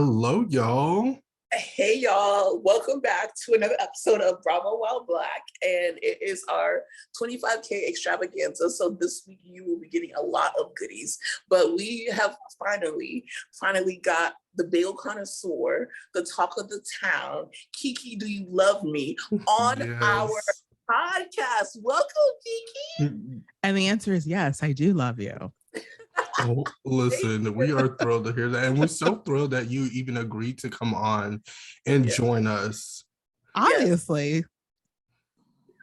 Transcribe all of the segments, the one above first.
Hello, y'all. Hey y'all, welcome back to another episode of Bravo While Black, and it is our 25K extravaganza. So this week you will be getting a lot of goodies, but we have finally got the bagel connoisseur, the talk of the town, Kiki, do you love me, on our podcast. Welcome, Kiki. And the answer is yes, I do love you. Oh, listen, we are thrilled to hear that. And we're so thrilled that you even agreed to come on and join us. Obviously. Yes.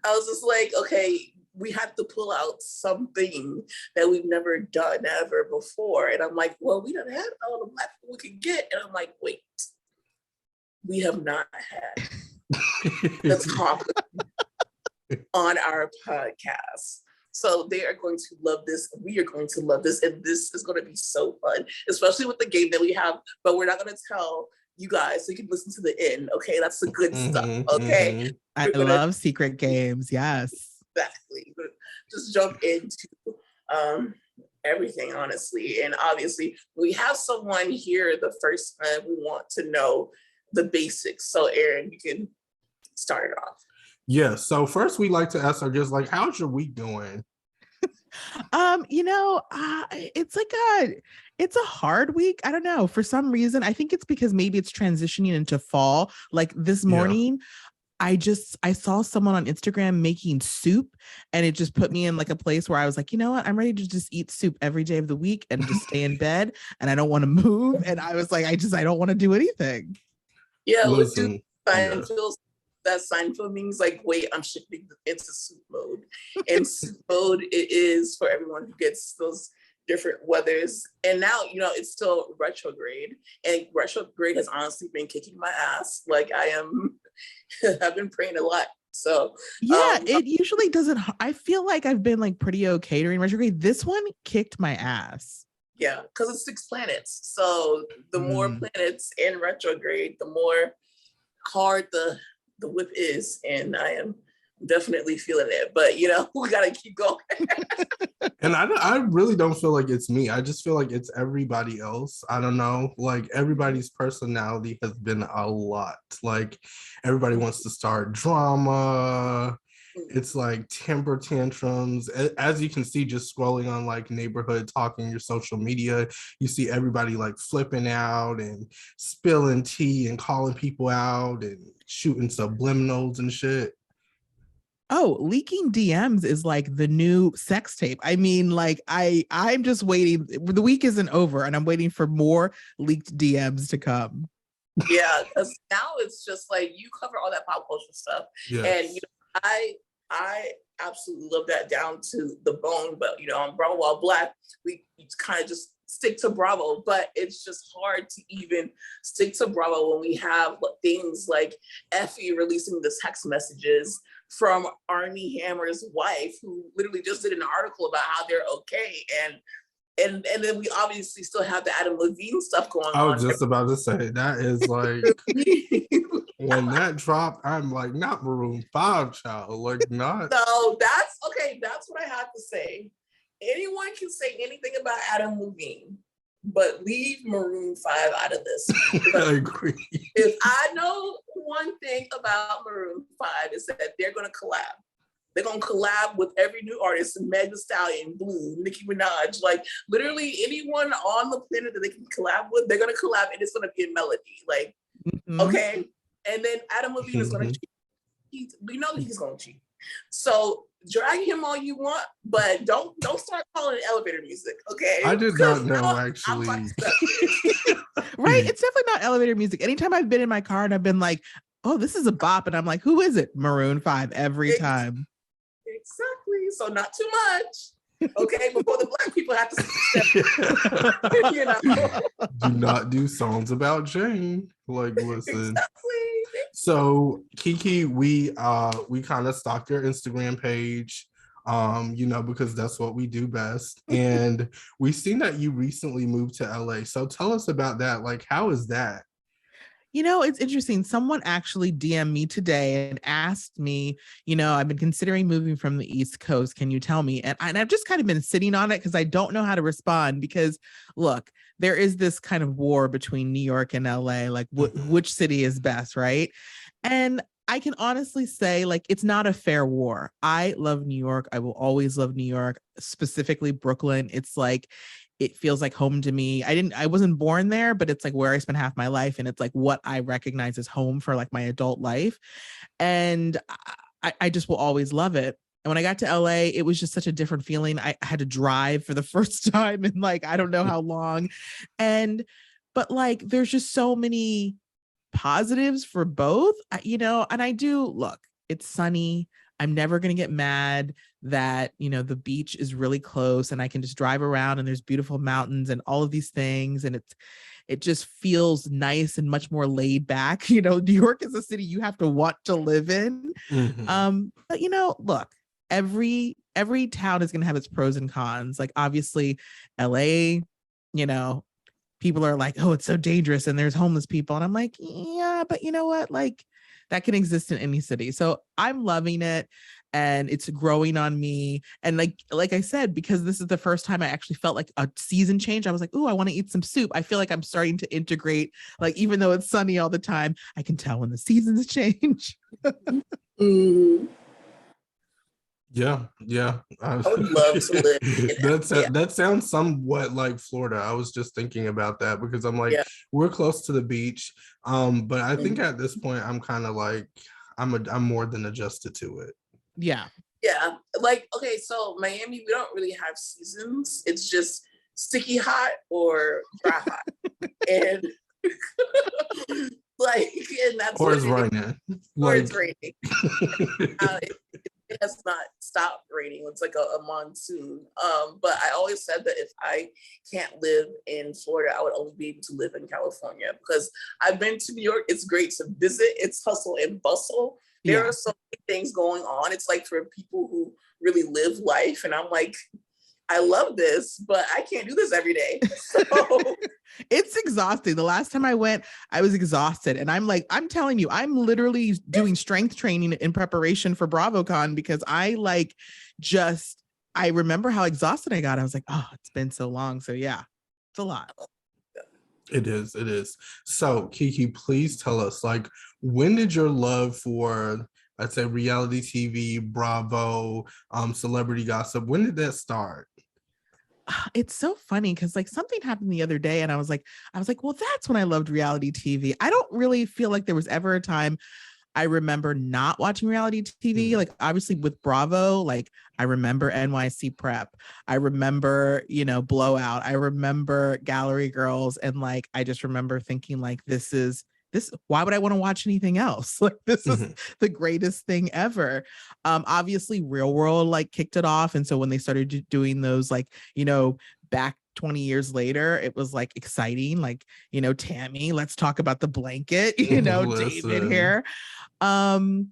I was just like, okay, we have to pull out something that we've never done ever before. And I'm like, well, we don't have all the black people we can get. And I'm like, wait, we have not had the talk on our podcast. So they are going to love this. We are going to love this. And this is going to be so fun, especially with the game that we have. But we're not going to tell you guys so you can listen to the end. Okay, that's the good stuff. Okay. I love secret games. Yes. Exactly. Just jump into everything, honestly. And obviously, we have someone here the first time. We want to know the basics. So Aaron, you can start it off. Yeah, so first we like to ask our guests, like, how's your week doing? It's a hard week. I don't know. For some reason, I think it's because maybe it's transitioning into fall. Like this morning, I saw someone on Instagram making soup, and it just put me in like a place where I was like, you know what? I'm ready to just eat soup every day of the week and just stay in bed, and I don't want to move. And I was like, I don't want to do anything. Yeah, listen, that Seinfeld means like, wait, I'm shifting into soup mode. And soup mode it is for everyone who gets those different weathers. And now, it's still retrograde. And retrograde has honestly been kicking my ass. Like I've been praying a lot. So yeah, it usually doesn't. I feel like I've been like pretty okay during retrograde. This one kicked my ass. Yeah, because it's 6 planets. So the more planets in retrograde, the more hard the whip is, and I am definitely feeling it, but we gotta keep going. And I really don't feel like it's me. I just feel like it's everybody else. I don't know, like everybody's personality has been a lot. Like everybody wants to start drama. It's like temper tantrums. As you can see, just scrolling on like neighborhood talking, your social media, you see everybody like flipping out and spilling tea and calling people out and shooting subliminals and shit. Oh, leaking DMs is like the new sex tape. I mean, like I'm just waiting. The week isn't over, and I'm waiting for more leaked DMs to come. Yeah, because now it's just like you cover all that pop culture stuff, and I absolutely love that down to the bone. But on Bravo While Black, we kind of just stick to Bravo, but it's just hard to even stick to Bravo when we have things like Effie releasing the text messages from Armie Hammer's wife, who literally just did an article about how they're okay, and then we obviously still have the Adam Levine stuff going on. I was just about to say that is like when that dropped, I'm like, not Maroon 5, child, like not. So that's okay. That's what I have to say. Anyone can say anything about Adam Levine, but leave Maroon 5 out of this. I agree. If I know one thing about Maroon 5 is that they're going to collab. They're going to collab with every new artist, Meg Thee Stallion, Blue, Nicki Minaj, like literally anyone on the planet that they can collab with, they're going to collab, and it's going to be a melody. Like, okay. And then Adam Levine is going to cheat. We know that he's going to cheat. So drag him all you want, but don't start calling it elevator music, okay? I did not know, actually. Right? It's definitely not elevator music. Anytime I've been in my car and I've been like, oh, this is a bop, and I'm like, who is it? Maroon 5 every time. Exactly. So not too much. Okay, before the black people have to do not do songs about Jane. Like, listen. Exactly. So Kiki, we kind of stalked your Instagram page, because that's what we do best. And we've seen that you recently moved to LA. So tell us about that. Like, how is that? You know, it's interesting. Someone actually DM'd me today and asked me, I've been considering moving from the East Coast. Can you tell me? And I've just kind of been sitting on it because I don't know how to respond because look, there is this kind of war between New York and LA, like which city is best, right? And I can honestly say, like, it's not a fair war. I love New York. I will always love New York, specifically Brooklyn. It's like, it feels like home to me. I wasn't born there, but it's like where I spent half my life. And it's like what I recognize as home for like my adult life. And I just will always love it. And when I got to LA, it was just such a different feeling. I had to drive for the first time in like, I don't know how long. But like, there's just so many positives for both, and I do look, it's sunny. I'm never going to get mad that, the beach is really close and I can just drive around and there's beautiful mountains and all of these things. And it just feels nice and much more laid back. New York is a city you have to want to live in. But look, every town is going to have its pros and cons. Like obviously LA, people are like, oh, it's so dangerous and there's homeless people. And I'm like, yeah, but you know what? Like that can exist in any city. So I'm loving it and it's growing on me. And like I said, because this is the first time I actually felt like a season change, I was like, oh, I want to eat some soup. I feel like I'm starting to integrate, like, even though it's sunny all the time, I can tell when the seasons change. Yeah. I would love to live in that sounds somewhat like Florida. I was just thinking about that because I'm like, we're close to the beach. But I think at this point I'm kind of like I'm more than adjusted to it. Yeah. Like, okay, so Miami, we don't really have seasons. It's just sticky hot or dry hot. And like, and that's or it's raining. Or it's raining. It has not stopped raining. It's like a monsoon. But I always said that if I can't live in Florida, I would only be able to live in California because I've been to New York. It's great to visit. It's hustle and bustle. There are so many things going on. It's like for people who really live life. And I'm like, I love this, but I can't do this every day. So it's exhausting. The last time I went, I was exhausted. And I'm like, I'm telling you, I'm literally doing strength training in preparation for BravoCon because I remember how exhausted I got. I was like, oh, it's been so long. So yeah, it's a lot. It is. So Kiki, please tell us, like, when did your love for, I'd say, reality TV, Bravo, celebrity gossip, when did that start? It's so funny because like something happened the other day and I was like, well, that's when I loved reality TV. I don't really feel like there was ever a time I remember not watching reality TV. Like obviously with Bravo, like I remember NYC Prep. I remember, Blowout. I remember Gallery Girls. And like, I just remember thinking like, why would I want to watch anything else? Like this is the greatest thing ever. Obviously Real World like kicked it off. And so when they started doing those, like, back 20 years later, it was like exciting. Like, Tammy, let's talk about the blanket, David here. And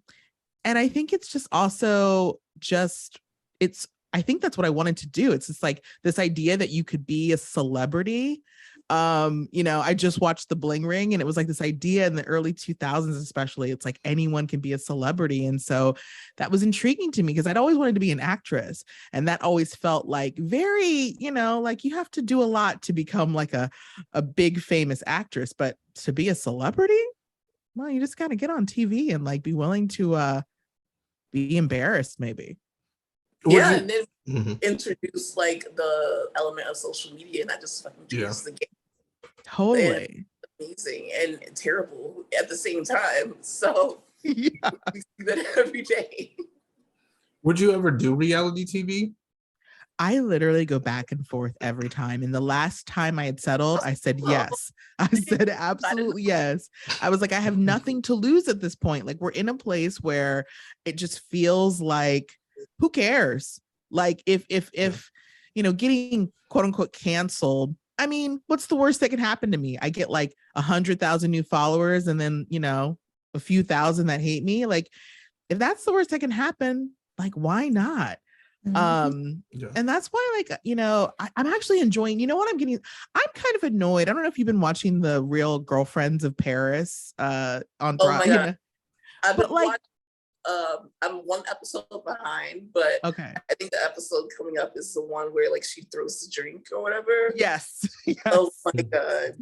I think it's just also I think that's what I wanted to do. It's just like this idea that you could be a celebrity. I just watched The Bling Ring and it was like this idea in the early 2000s, especially, it's like anyone can be a celebrity. And so that was intriguing to me because I'd always wanted to be an actress. And that always felt like very, like you have to do a lot to become like a big famous actress, but to be a celebrity, well, you just got to get on TV and like be willing to be embarrassed maybe. Yeah, and then introduce like the element of social media, and that just fucking changes the game. Totally. Amazing and terrible at the same time. So we see that every day. Would you ever do reality TV? I literally go back and forth every time. And the last time I had settled, I said yes. I said absolutely yes. I was like, I have nothing to lose at this point. Like we're in a place where it just feels like, who cares? Like if getting quote unquote canceled, I mean, what's the worst that can happen to me? I get like 100,000 new followers and then, a few thousand that hate me. Like if that's the worst that can happen, like, why not? And that's why, like, you know, I'm actually enjoying, you know what, I'm kind of annoyed. I don't know if you've been watching the Real Girlfriends of Paris on Oh my you God. know, I've but been like, watching, I'm one episode behind, but okay. I think the episode coming up is the one where like she throws the drink or whatever. Yes. Yes. Oh my God.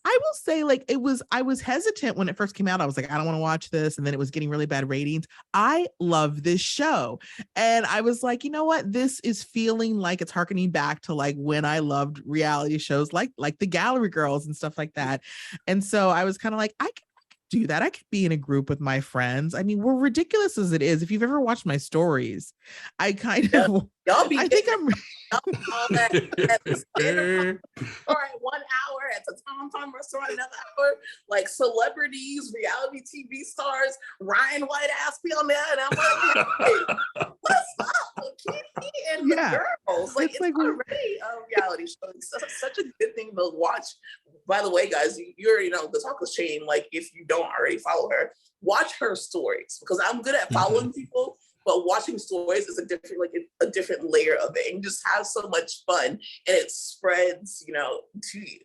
I will say, like, I was hesitant when it first came out. I was like, I don't want to watch this. And then it was getting really bad ratings. I love this show. And I was like, you know what? This is feeling like it's harkening back to like when I loved reality shows like the Gallery Girls and stuff like that. And so I was kind of like, I could do that. I could be in a group with my friends. I mean, we're ridiculous as it is. If you've ever watched my stories, I kind of, Y'all be I think I'm all that at the dinner, all right, 1 hour at the Tom restaurant, another hour, like celebrities, reality TV stars, Ryan White ass be on there, and I'm like, hey, what's up with Kiki and the girls? Like, it's already a reality show. It's such a good thing to watch. By the way, guys, you already know the talk of shame. Like, if you don't already follow her, watch her stories, because I'm good at following people. But watching stories is a different layer of it, and you just have so much fun, and it spreads, you know, to you.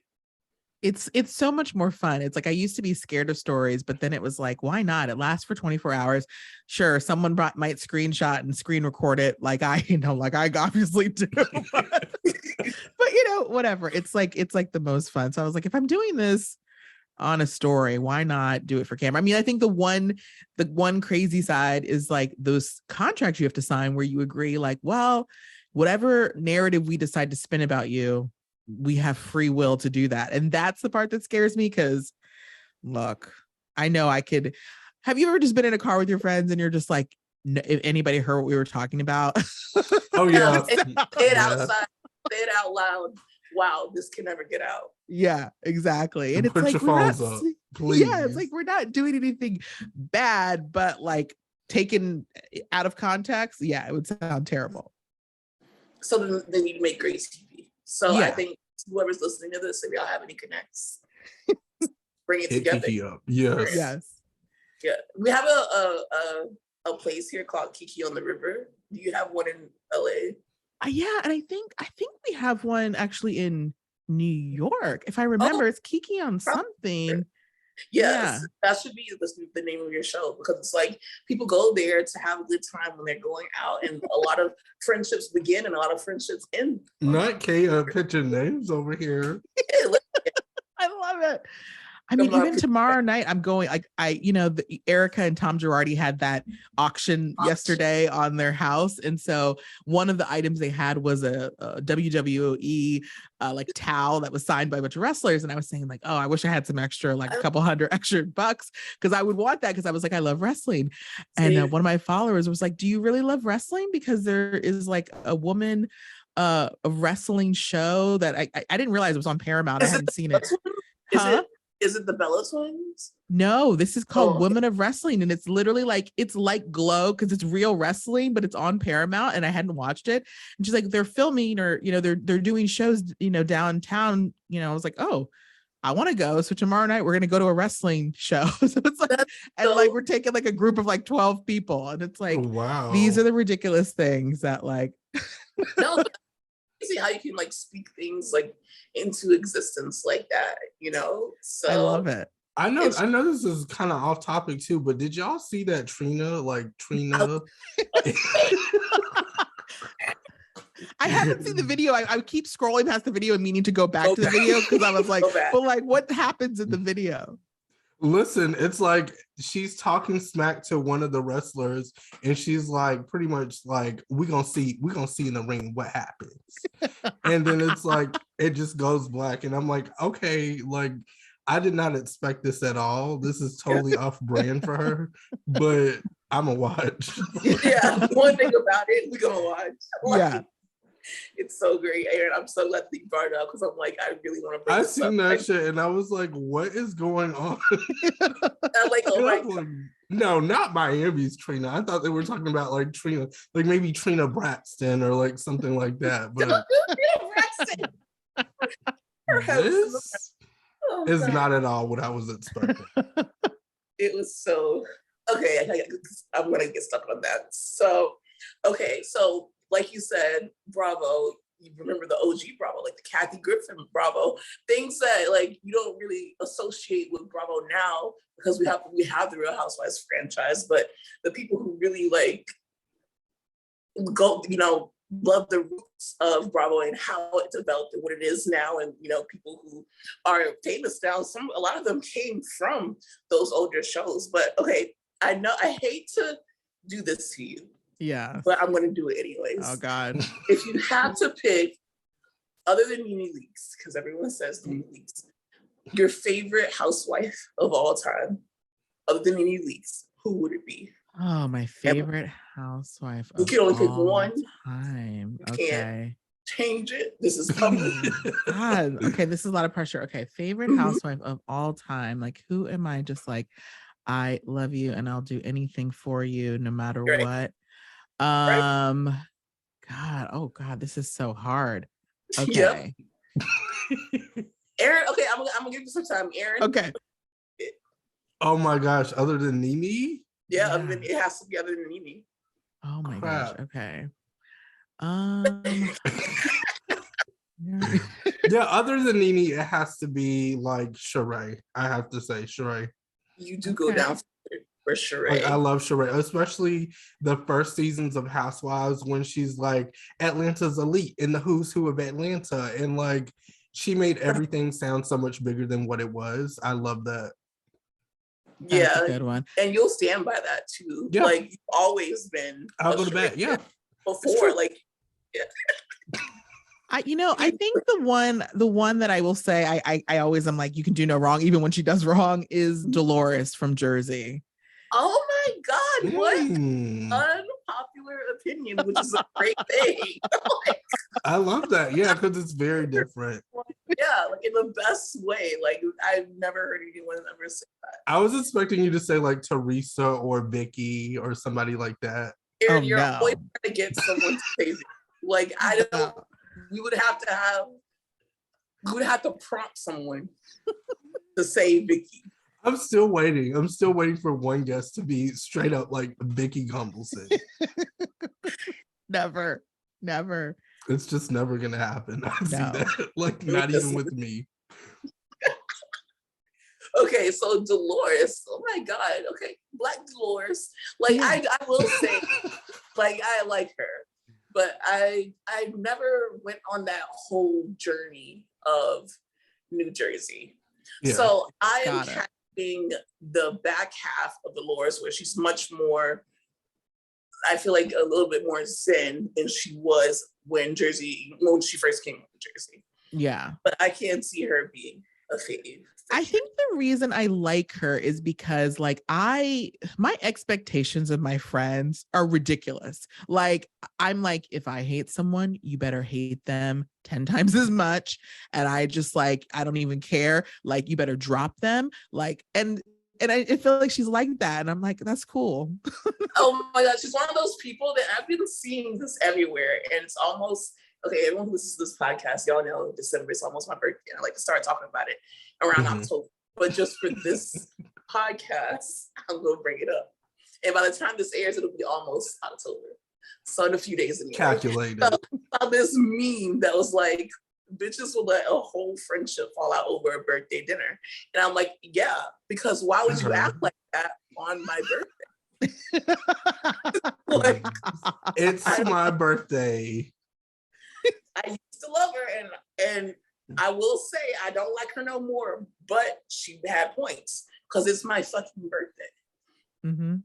It's so much more fun. It's like I used to be scared of stories, but then it was like, why not? It lasts for 24 hours. Sure, someone might screenshot and screen record it, like I obviously do. But you know, whatever. It's like the most fun. So I was like, if I'm doing this on a story, why not do it for camera? I mean, I think the one crazy side is like those contracts you have to sign where you agree, like, well, whatever narrative we decide to spin about you, we have free will to do that. And that's the part that scares me, because look, I know I could. Have you ever just been in a car with your friends and you're just like, if anybody heard what we were talking about? Oh yeah. Say it outside, say it out loud. Wow, this can never get out. Yeah, exactly. And it's put like, your we're phones not, up, please. Yeah, it's like we're not doing anything bad, but like taken out of context, yeah, it would sound terrible. So then you make great TV. So Yeah. I think whoever's listening to this, if y'all have any connects, bring it Hit together. Kiki up. Yes. Yes. Yeah, we have a place here called Kiki on the River. Do you have one in LA? Yeah, and I think we have one actually in New York. If I remember, it's Kiki on something. Yes, that should be the name of your show, because it's like people go there to have a good time when they're going out, and a lot of friendships begin and a lot of friendships end. Not Kay pitching names over here. I love it. I mean, even tomorrow night, I'm going, like, Erica and Tom Girardi had that auction yesterday on their house. And so one of the items they had was a WWE like towel that was signed by a bunch of wrestlers. And I was saying like, oh, I wish I had some extra, like a couple $100 extra bucks, because I would want that, because I was like, I love wrestling. And one of my followers was like, do you really love wrestling? Because there is like a woman, a wrestling show that I didn't realize it was on Paramount. I hadn't seen it. Is it the Bella Twins? No, this is called Women of Wrestling, and it's literally like, it's like Glow, because it's real wrestling, but it's on Paramount, and I hadn't watched it. And she's like, they're filming, or they're doing shows downtown. I was like, oh, I want to go. So tomorrow night we're gonna go to a wrestling show. So it's like, like we're taking like a group of like 12 people, and it's like, wow, these are the ridiculous things that like. No, but see how you can like speak things like into existence like that, So I love it. I know this is kind of off topic too, but did y'all see that Trina? I haven't seen the video. I keep scrolling past the video and meaning to go back to the video, because I was like, but like, what happens in the video? Listen, it's like she's talking smack to one of the wrestlers, and she's like, pretty much like, we're gonna see in the ring what happens. And then it's like, it just goes black, and I'm like, okay, like, I did not expect this at all. This is totally off brand for her, but I'm gonna watch. Yeah, one thing about it, we're gonna watch. Like, yeah. It's so great, Aaron. I'm so glad that you brought it up, because I'm like, I really want to bring I this seen up. that shit, and I was like, what is going on? I'm like, oh my God. No, not Miami's Trina. I thought they were talking about like Trina, like maybe Trina Braxton or like something like that. But this is not at all what I was expecting. It was so okay. I'm gonna get stuck on that. So, okay, so like you said, Bravo, you remember the OG Bravo, like the Kathy Griffin Bravo, things that like you don't really associate with Bravo now because we have the Real Housewives franchise, but the people who really like go, love the roots of Bravo and how it developed and what it is now, and people who are famous now, a lot of them came from those older shows. But okay, I know I hate to do this to you. Yeah. But I'm gonna do it anyways. Oh God. If you had to pick, other than Nene Leakes, because everyone says Nene Leakes, your favorite housewife of all time, other than Nene Leakes, who would it be? Oh, my favorite housewife You of can only pick all one time. You Okay. can't change it. This is public. God. Okay, this is a lot of pressure. Okay, favorite housewife of all time. Like, who am I? Just like, I love you and I'll do anything for you no matter what. God, oh God, this is so hard. Okay. Yep. Aaron, okay, I'm gonna give you some time. Aaron. Okay. Oh my gosh, other than Nene? Yeah, I mean, it has to be other than Nene. Oh my Crap. gosh. Okay. Yeah, other than Nene, it has to be like Sheree. I have to say Sheree. You do go down for Sheree. Like, I love Sheree, especially the first seasons of Housewives when she's like Atlanta's elite in the who's who of Atlanta, and like she made everything sound so much bigger than what it was. I love that. That's a good one. And you'll stand by that too. Yeah. Like you've always been. I'll go to bed. Yeah. Before, like, yeah. I think the one that I will say I always am like, you can do no wrong, even when she does wrong, is Dolores from Jersey. Oh my God, what unpopular opinion, which is a great thing. I love that. Yeah, because it's very different. Yeah, like in the best way. Like I've never heard anyone ever say that. I was expecting you to say like Teresa or Vicky or somebody like that. Aaron, you're always trying to get someone to say Vicky. Like I don't. We would have to prompt someone to say Vicky. I'm still waiting. I'm still waiting for one guest to be straight up like Vicky Gumbelson. Never. It's just never gonna happen. I see that. Like not even with me. Okay, so Dolores. Oh my God. Okay, Black Dolores. Like I will say, like I like her. But I never went on that whole journey of New Jersey. Yeah. So I am catching the back half of Dolores where she's much more, I feel like a little bit more zen than she was when she first came to Jersey. Yeah. But I can't see her being a fave. I think the reason I like her is because like my expectations of my friends are ridiculous. Like I'm like, if I hate someone, you better hate them 10 times as much. And I just like, I don't even care. Like you better drop them. Like, and I feel like she's like that. And I'm like, that's cool. Oh my God. She's one of those people that I've been seeing this everywhere. And it's almost, okay, everyone who listens to this podcast, y'all know December is almost my birthday. And I like to start talking about it around October. But just for this podcast, I'm going to bring it up. And by the time this airs, it'll be almost October. So in a few days. Anyway. Calculated. So I saw this meme that was like, bitches will let a whole friendship fall out over a birthday dinner. And I'm like, yeah, because why would you act like that on my birthday? Like, it's my birthday. I used to love her, and I will say I don't like her no more, but she had points because it's my fucking birthday. Mm-hmm.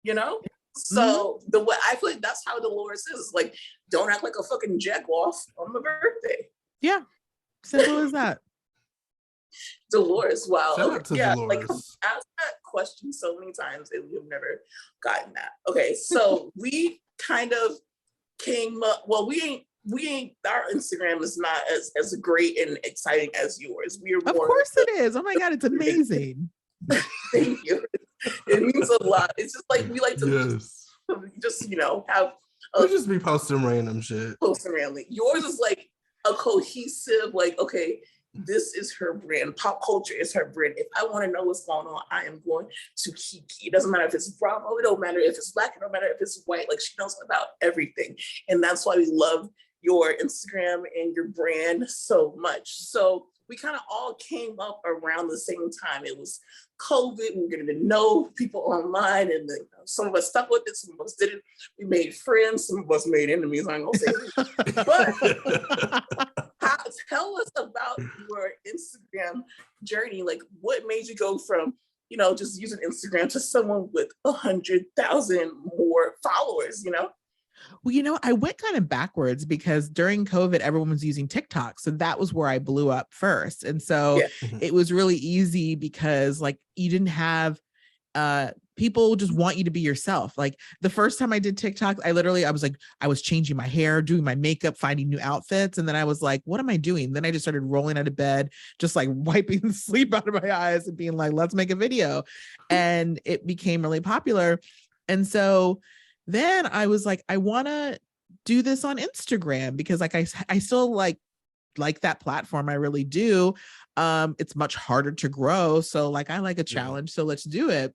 You know? So the way I feel like that's how Dolores is. Like, don't act like a fucking jack off on my birthday. Yeah. Simple as that. Dolores, wow. Shout out to Dolores. Like I've asked that question so many times and we've never gotten that. Okay, so we kind of came up, well, we ain't our Instagram is not as great and exciting as yours. We are more, of course it is. Oh my God, it's amazing. Thank you. It means a lot. It's just like we like to just have we just be posting random shit. Posting randomly. Yours is like a cohesive, like, okay, this is her brand. Pop culture is her brand. If I want to know what's going on, I am going to Kiki. It doesn't matter if it's Bravo. It don't matter if it's Black. It don't matter if it's white. Like, she knows about everything. And that's why we love your Instagram and your brand so much. So we kind of all came up around the same time. It was COVID. We were getting to know people online, and some of us stuck with it, some of us didn't. We made friends, some of us made enemies. I ain't gonna say it. But tell us about your Instagram journey. Like, what made you go from, just using Instagram to someone with 100,000 more followers, Well, I went kind of backwards because during COVID, everyone was using TikTok. So that was where I blew up first. And so it was really easy because like you didn't have people just want you to be yourself. Like the first time I did TikTok, I was changing my hair, doing my makeup, finding new outfits. And then I was like, what am I doing? Then I just started rolling out of bed, just like wiping the sleep out of my eyes and being like, let's make a video. And it became really popular. And so then I was like, I want to do this on Instagram because like I still like that platform. I really do. It's much harder to grow. So like, I like a challenge. So let's do it.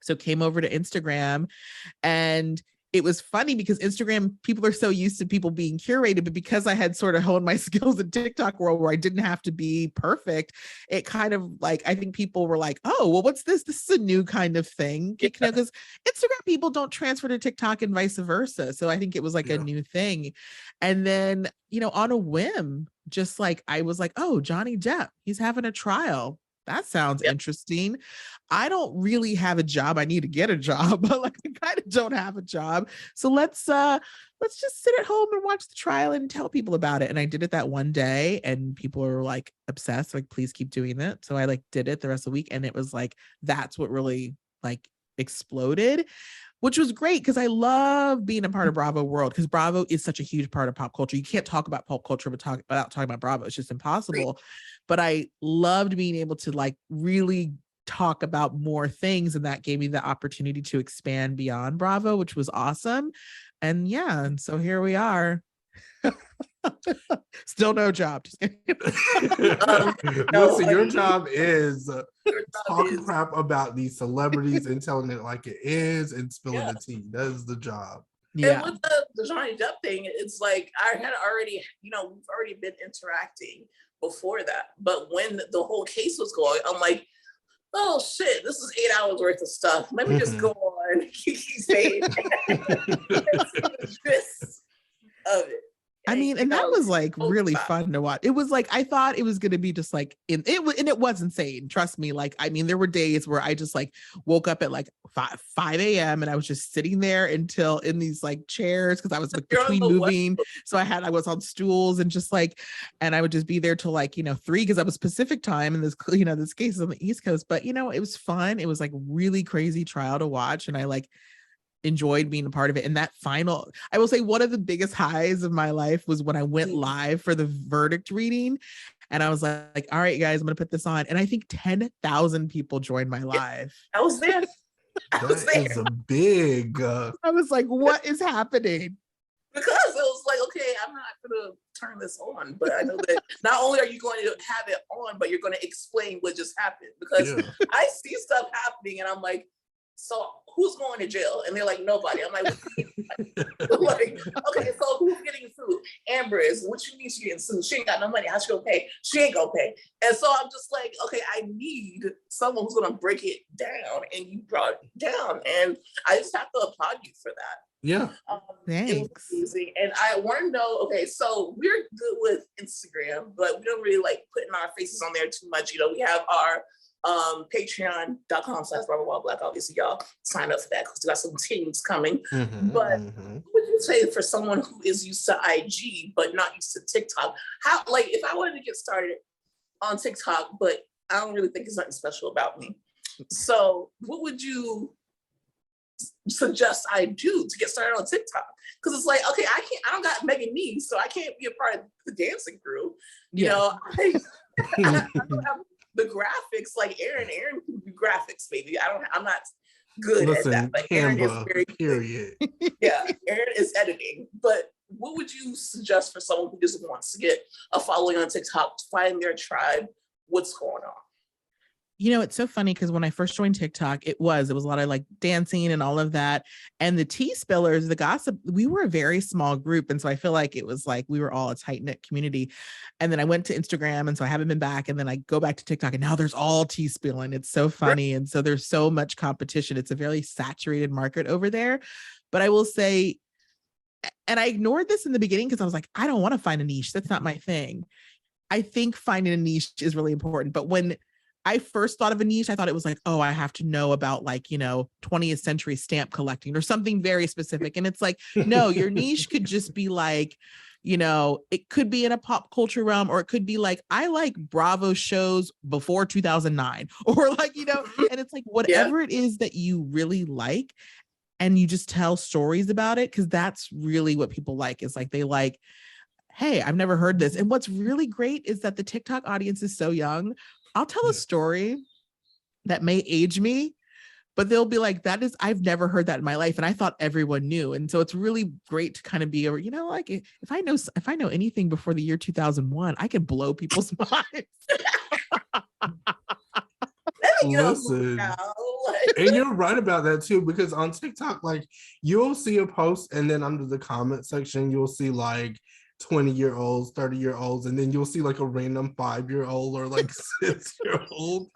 So came over to Instagram, and it was funny because Instagram, people are so used to people being curated, but because I had sort of honed my skills in TikTok world where I didn't have to be perfect, it kind of like, I think people were like, oh, well, what's this? This is a new kind of thing, because Instagram people don't transfer to TikTok and vice versa. So I think it was like a new thing. And then, on a whim, just like, I was like, oh, Johnny Depp, he's having a trial. That sounds interesting. I don't really have a job. I need to get a job, but like I kind of don't have a job. So let's just sit at home and watch the trial and tell people about it. And I did it that one day, and people were like obsessed, like, please keep doing it. So I like did it the rest of the week, and it was like, that's what really like exploded, which was great because I love being a part of Bravo world, because Bravo is such a huge part of pop culture. You can't talk about pop culture without talking about Bravo. It's just impossible. But I loved being able to like really talk about more things, and that gave me the opportunity to expand beyond Bravo, which was awesome. And and so here we are. Still no job. Listen, your job is talking crap about these celebrities and telling it like it is and spilling the tea. That is the job. And with the Johnny Depp thing, it's like I had already, we've already been interacting before that. But when the whole case was going, I'm like, oh shit, this is 8 hours worth of stuff. Let me just go on Kiki's page and see the gist of it. I mean, and that was like really fun to watch. It was like, I thought it was going to be just like, and it was insane. Trust me. Like, I mean, there were days where I just like woke up at like 5 a.m. and I was just sitting there until in these like chairs, because I was like between moving. So I was on stools and just like, and I would just be there till like, 3, because I was Pacific time, and this, this case is on the East Coast, but it was fun. It was like really crazy trial to watch. And I like enjoyed being a part of it. And that final, I will say, one of the biggest highs of my life was when I went live for the verdict reading, and I was like, all right, guys, I'm going to put this on. And I think 10,000 people joined my live. I was there. That is a big. I was like, what is happening? Because it was like, okay, I'm not going to turn this on, but I know that not only are you going to have it on, but you're going to explain what just happened. Because I see stuff happening, and I'm like, so who's going to jail? And they're like, nobody. I'm like, like, okay, so who's getting sued? Amber is. What you mean she getting sued? She ain't got no money. How she gonna pay? She ain't gonna pay. And so I'm just like, okay, I need someone who's gonna break it down. And you brought it down, and I just have to applaud you for that. Yeah. Thanks. It was amazing. And I want to know, okay, so we're good with Instagram, but we don't really like putting our faces on there too much. We have our patreon.com/BravoWildBlack. Obviously, y'all sign up for that because we got some teams coming. But what would you say for someone who is used to IG but not used to TikTok? How, like, if I wanted to get started on TikTok, but I don't really think there's nothing special about me. So what would you suggest I do to get started on TikTok? Because it's like, okay, I don't got Megan Me, so I can't be a part of the dancing crew. I don't have the graphics like Aaron. Aaron can do graphics, baby. I'm not good at that. But Aaron is very period. good. Yeah, Aaron is editing. But what would you suggest for someone who just wants to get a following on TikTok, find their tribe? What's going on? You know, it's so funny because when I first joined TikTok, it was a lot of like dancing and all of that. And the tea spillers, the gossip, we were a very small group. And so I feel like it was like we were all a tight knit community. And then I went to Instagram. And so I haven't been back. And then I go back to TikTok and now there's all tea spilling. It's so funny. And so there's so much competition. It's a very saturated market over there. But I will say, and I ignored this in the beginning because I was like, I don't want to find a niche. That's not my thing. I think finding a niche is really important. But when I first thought of a niche, I thought it was like, oh, I have to know about like, 20th century stamp collecting or something very specific. And it's like, no, your niche could just be like, it could be in a pop culture realm, or it could be like, I like Bravo shows before 2009, or like, and it's like, whatever it is that you really like, and you just tell stories about it. Cause that's really what people like, is like, they like, hey, I've never heard this. And what's really great is that the TikTok audience is so young. I'll tell a story that may age me, but they'll be like, I've never heard that in my life. And I thought everyone knew. And so it's really great to kind of be, like if I know anything before the year 2001, I can blow people's minds. Listen, and you're right about that too, because on TikTok, like you'll see a post and then under the comment section, you'll see like 20-year-olds, 30-year-olds, and then you'll see like a random 5-year-old or like 6-year-old.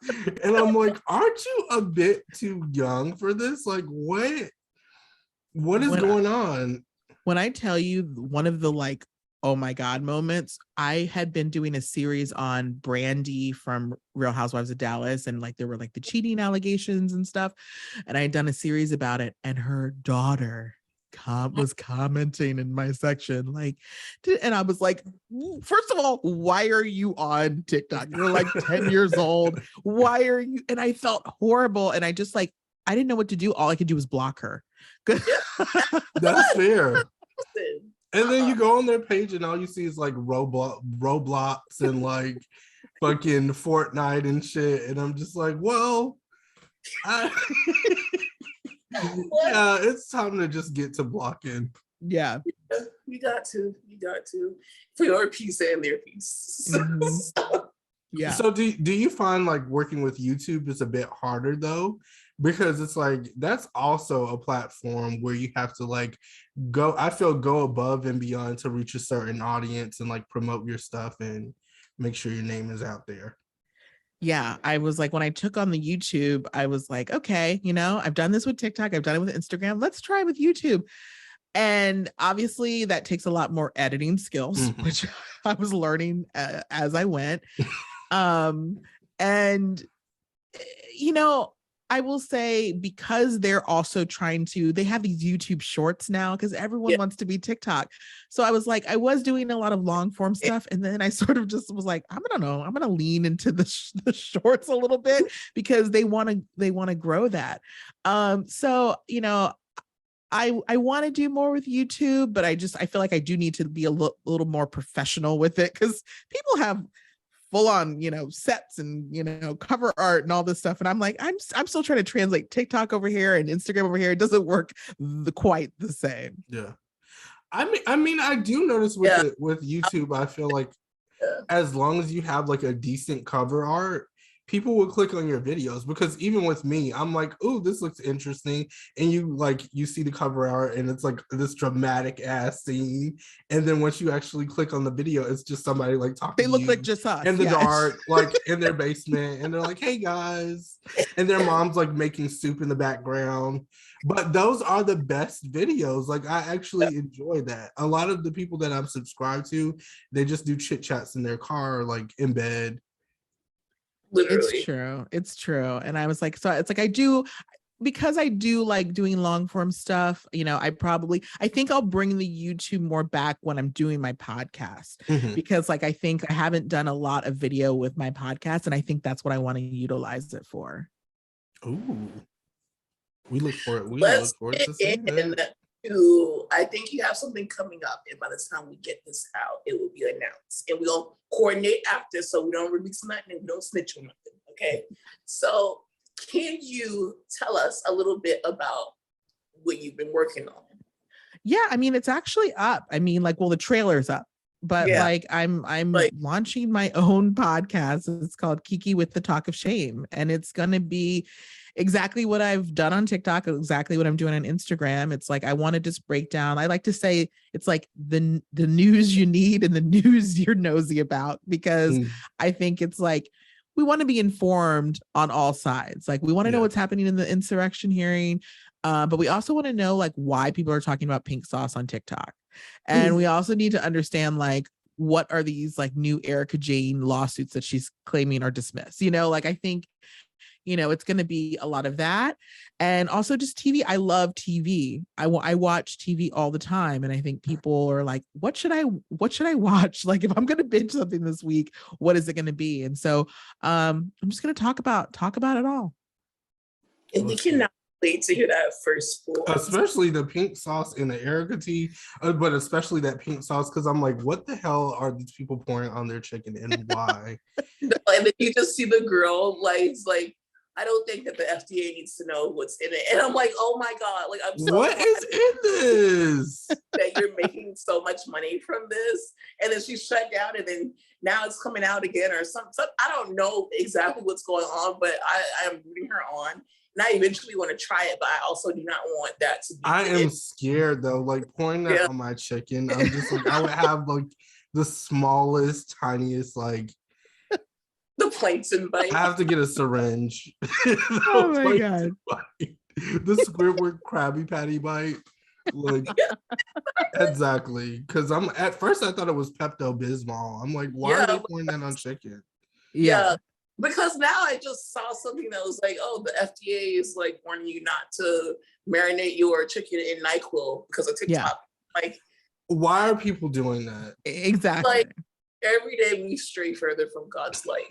And I'm like, aren't you a bit too young for this? Like, what is going on? When I tell you one of the like, oh my God moments, I had been doing a series on Brandy from Real Housewives of Dallas, and like there were like the cheating allegations and stuff. And I had done a series about it, and her daughter was commenting in my section, like, and I was like, first of all, why are you on TikTok? You're like 10 years old. Why are you? And I felt horrible. And I just like, I didn't know what to do. All I could do was block her. That's fair. And then you go on their page and all you see is like Roblox and like fucking Fortnite and shit. And I'm just like, well, yeah, it's time to just get to blocking. Yeah. You got to for your piece and their piece. Mm-hmm. Yeah. So do you find like working with YouTube is a bit harder though? Because it's like, that's also a platform where you have to like go above and beyond to reach a certain audience and like promote your stuff and make sure your name is out there. Yeah, I was like, when I took on the YouTube, I was like, okay, I've done this with TikTok, I've done it with Instagram, let's try with YouTube. And obviously that takes a lot more editing skills, which I was learning as I went. And, I will say, because they're also they have these YouTube shorts now because everyone wants to be TikTok. So I was like, I was doing a lot of long form stuff. And then I sort of just was like, I'm going to lean into the shorts a little bit because they want to grow that. So, I want to do more with YouTube, but I feel like I do need to be a little more professional with it, because people have full on, sets and, cover art and all this stuff. And I'm like, I'm still trying to translate TikTok over here and Instagram over here. It doesn't work quite the same. Yeah. I mean, I do notice with YouTube, I feel like as long as you have like a decent cover art, people will click on your videos, because even with me, I'm like, oh, this looks interesting. And you see the cover art and it's like this dramatic ass scene. And then once you actually click on the video, it's just somebody like talking. They look like just us in the dark, like in their basement. And they're like, hey guys. And their mom's like making soup in the background. But those are the best videos. Like I actually enjoy that. A lot of the people that I'm subscribed to, they just do chit chats in their car, like in bed. Literally. It's true. And I was like, so it's like, because I do like doing long form stuff, I think I'll bring the YouTube more back when I'm doing my podcast, because like, I think I haven't done a lot of video with my podcast, and I think that's what I want to utilize it for. Ooh, we look forward to seeing that. I think you have something coming up, and by the time we get this out, it will be announced, and we'll coordinate after so we don't release nothing and we don't snitch on nothing. Okay, so can you tell us a little bit about what you've been working on? Yeah, I mean, it's actually up. I mean, like, well, the trailer's up, but Yeah. like I'm Like- launching my own podcast. It's called Kiki with the Talk of Shame. And it's gonna be exactly what I've done on TikTok, exactly what I'm doing on Instagram. It's like I want to just break down. I like to say it's like the news you need and the news you're nosy about, because I think it's like we want to be informed on all sides. Like we want to know what's happening in the insurrection hearing. But we also want to know like why people are talking about pink sauce on TikTok. And we also need to understand like what are these like new Erica Jane lawsuits that she's claiming are dismissed. You know, like I think, you know, it's going to be a lot of that. And also just TV. I love TV. I watch TV all the time. And I think people are like, what should I watch? Like if I'm going to binge something this week, what is it going to be? And so I'm just going to talk about it all. And we cannot wait to hear that first spool. Especially the pink sauce in the Erica tea, but especially that pink sauce, because I'm like, what the hell are these people pouring on their chicken and why? And then you just see the girl like, I don't think that the FDA needs to know what's in it. And I'm like, oh my God, like I'm so what is in this? that you're making so much money from this. And then she shut down and then now it's coming out again or something. I don't know exactly what's going on, but I am rooting her on. And I eventually want to try it, but I also do not want that to be. I am scared though, like pouring that on my chicken. I'm just like, I would have like the smallest, tiniest, like the plankton bite. I have to get a syringe. Oh my God. Bite. The Squidward Krabby Patty bite. Like exactly. Because I'm at first I thought it was Pepto-Bismol. I'm like, why are they pouring that on chicken? Yeah. Because now I just saw something that was like, oh, the FDA is like warning you not to marinate your chicken in NyQuil because of TikTok. Yeah. Like, why are people doing that? Exactly. Like every day we stray further from God's light.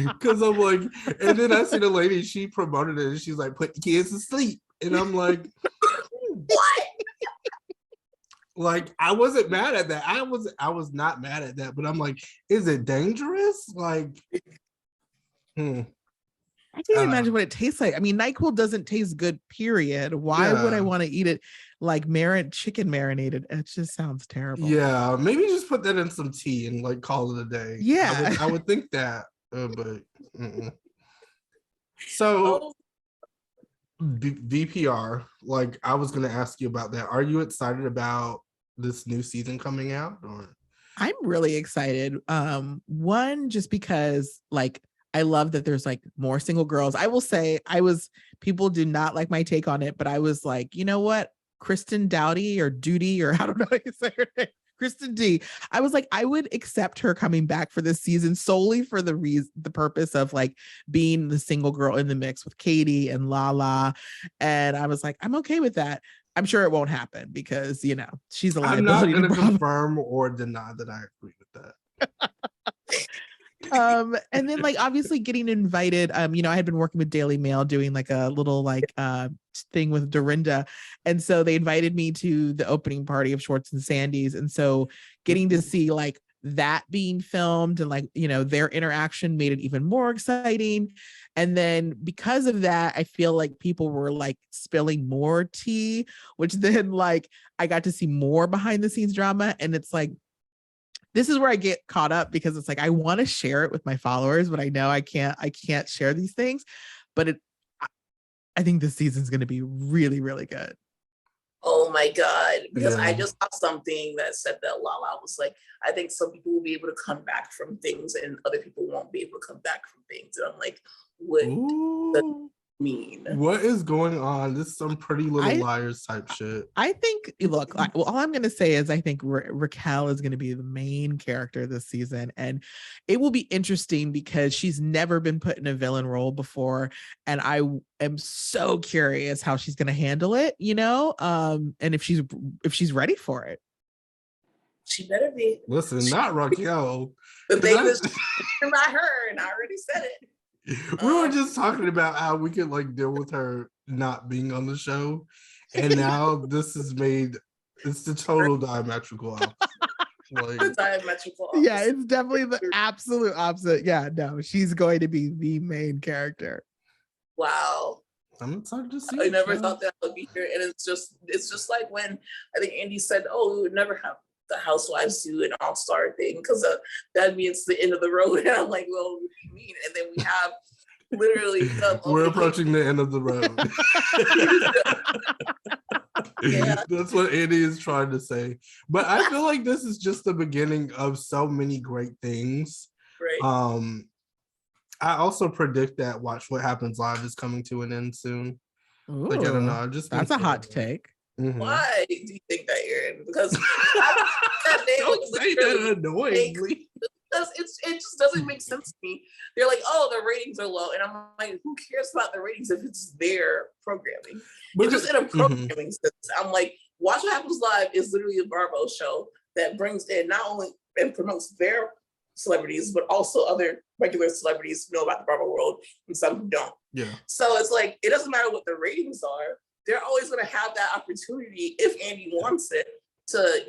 Because I'm like, and then I see the lady, she promoted it and she's like, put the kids to sleep. And I'm like, what? Like I wasn't mad at that. I was not mad at that, but I'm like, is it dangerous? Like, I can't imagine what it tastes like. I mean, NyQuil doesn't taste good, period. Why would I want to eat it like chicken marinated? It just sounds terrible. Yeah, maybe just put that in some tea and like call it a day. Yeah. I would think that, but so VPR, like I was gonna ask you about that. Are you excited about this new season coming out? Or I'm really excited. One, just because like I love that there's like more single girls. I will say people do not like my take on it, but I was like, you know what? Kristen Dowdy or Duty, or I don't know how you say her name. Kristen D. I was like, I would accept her coming back for this season solely for the purpose of like being the single girl in the mix with Katie and Lala. And I was like, I'm okay with that. I'm sure it won't happen because, you know, she's a liability. I'm not going to confirm or deny that I agree with that. And then like obviously getting invited, you know, I had been working with Daily Mail doing like a little like thing with Dorinda, and so they invited me to the opening party of Schwartz and Sandy's, and so getting to see like that being filmed and like, you know, their interaction made it even more exciting. And then because of that, I feel like people were like spilling more tea, which then like I got to see more behind the scenes drama. And it's like, this is where I get caught up because it's like, I want to share it with my followers, but I know I can't share these things. But I think this season's going to be really, really good. Oh my God. Because I just saw something that said that Lala was like, I think some people will be able to come back from things and other people won't be able to come back from things. And I'm like, what does that mean? What is going on? This is some Pretty Little Liars type shit. I think, look, all I'm going to say is I think Raquel is going to be the main character this season. And it will be interesting because she's never been put in a villain role before. And I am so curious how she's going to handle it, you know, and if she's ready for it. She better be. Listen, not Raquel. The thing is, not her, and I already said it. We were just talking about how we could like deal with her not being on the show, and now it's the total diametrical opposite. Like, diametrical opposite. Yeah, it's definitely the absolute opposite. Yeah, no, she's going to be the main character. Wow. I'm excited to see I it. never thought that would be here. And it's just like when I think Andy said, oh, we would never have the Housewives do an all-star thing because that means the end of the road. And I'm like, well, what do you mean? And then we have literally we're approaching the end of the road. Yeah. That's what Andy is trying to say. But I feel like this is just the beginning of so many great things. Right. I also predict that Watch What Happens Live is coming to an end soon. Ooh, like, I don't know. That's a hot take. Mm-hmm. Why do you think that, Aaron? Because don't say that annoyingly. Because it just doesn't make sense to me. They're like, oh, the ratings are low. And I'm like, who cares about the ratings if it's their programming? It's just in a programming sense. I'm like, Watch What Happens Live is literally a Bravo show that brings in not only and promotes their celebrities, but also other regular celebrities who know about the Bravo world and some who don't. Yeah. So it's like, it doesn't matter what the ratings are. They're always going to have that opportunity if Andy wants it to,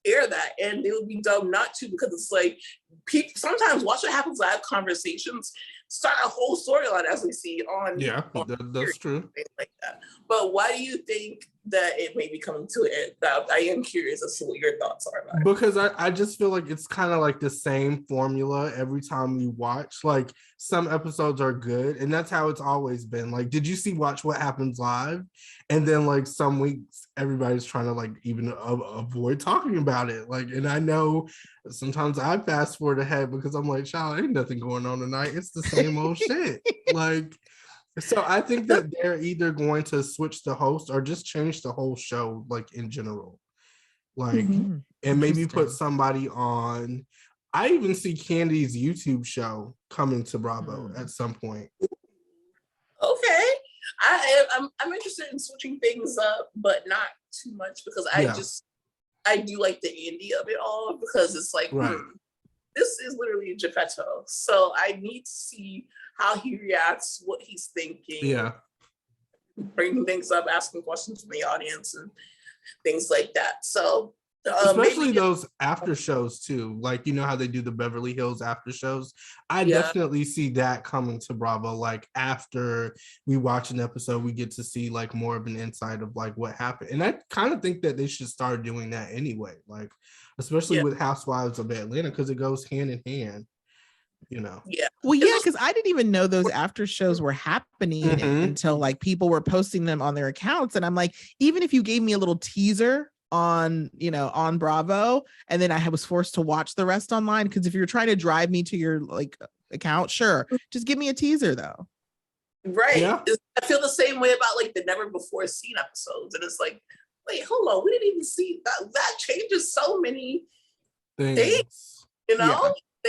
air that, and they would be dumb not to, because it's like people sometimes Watch What Happens Live conversations start a whole storyline, as we see on that's true, like that. But why do you think that it may be coming to an end? I am curious as to what your thoughts are about it. Because I just feel like it's kind of like the same formula every time we watch. Like, some episodes are good, and that's how it's always been. Like, did you see Watch What Happens Live? And then like some weeks everybody's trying to like even avoid talking about it. Like, and I know sometimes I fast forward ahead because I'm like, child, ain't nothing going on tonight. It's the same old shit. Like, so I think that they're either going to switch the host or just change the whole show, like, in general. Like, and maybe put somebody on. I even see Candy's YouTube show coming to Bravo at some point. Okay. I'm interested in switching things up, but not too much, because I do like the indie of it all, because it's like, this is literally Geppetto. So I need to see how he reacts, what he's thinking. Yeah. Bringing things up, asking questions from the audience and things like that. So especially those after shows too. Like, you know how they do the Beverly Hills after shows? I definitely see that coming to Bravo. Like, after we watch an episode, we get to see like more of an insight of like what happened. And I kind of think that they should start doing that anyway. Like, especially with Housewives of Atlanta, because it goes hand in hand. Yeah. Well, yeah, because I didn't even know those after shows were happening until like people were posting them on their accounts. And I'm like, even if you gave me a little teaser on Bravo, and then I was forced to watch the rest online, because if you're trying to drive me to your like account, sure, just give me a teaser though. Right. Yeah. I feel the same way about like the never before seen episodes, and it's like, wait, hold on, we didn't even see that changes so many things.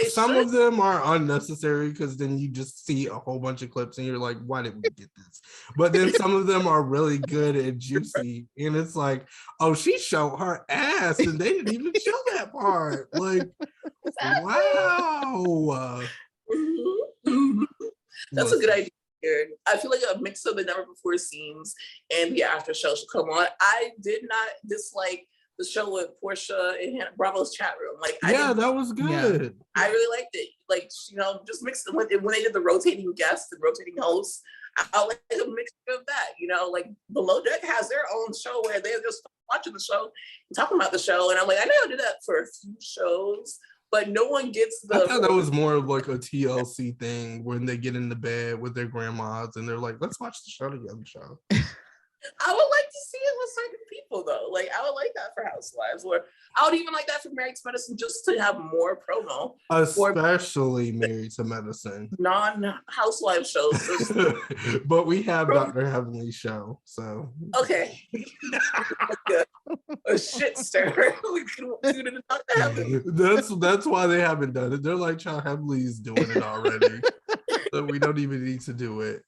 Some of them are unnecessary, because then you just see a whole bunch of clips and you're like, why did we get this? But then some of them are really good and juicy, and it's like, oh, she showed her ass and they didn't even show that part. Like, wow. That's a good idea. I feel like a mix of the never before scenes and the after show should come on. I did not dislike the show with Portia and Bravo's chat room. Like, that was good. Yeah. I really liked it. Like, just mix it when they did the rotating guests and rotating hosts. I like a mixture of that. Like Below Deck has their own show where they're just watching the show and talking about the show. And I'm like, I know I did that for a few shows, but no one gets the. I thought that was more of like a TLC thing when they get in the bed with their grandmas and they're like, let's watch the show together, child. I would like to see it with certain people though. Like, I would like that for Housewives, or I would even like that for Married to Medicine, just to have more promo. Especially Married to Medicine. Non-Housewife shows. But we have Dr. Heavenly's show, so. Okay. A shit stir. We can do it in Dr. Heavenly. That's why they haven't done it. They're like, Child Heavenly's doing it already. So we don't even need to do it.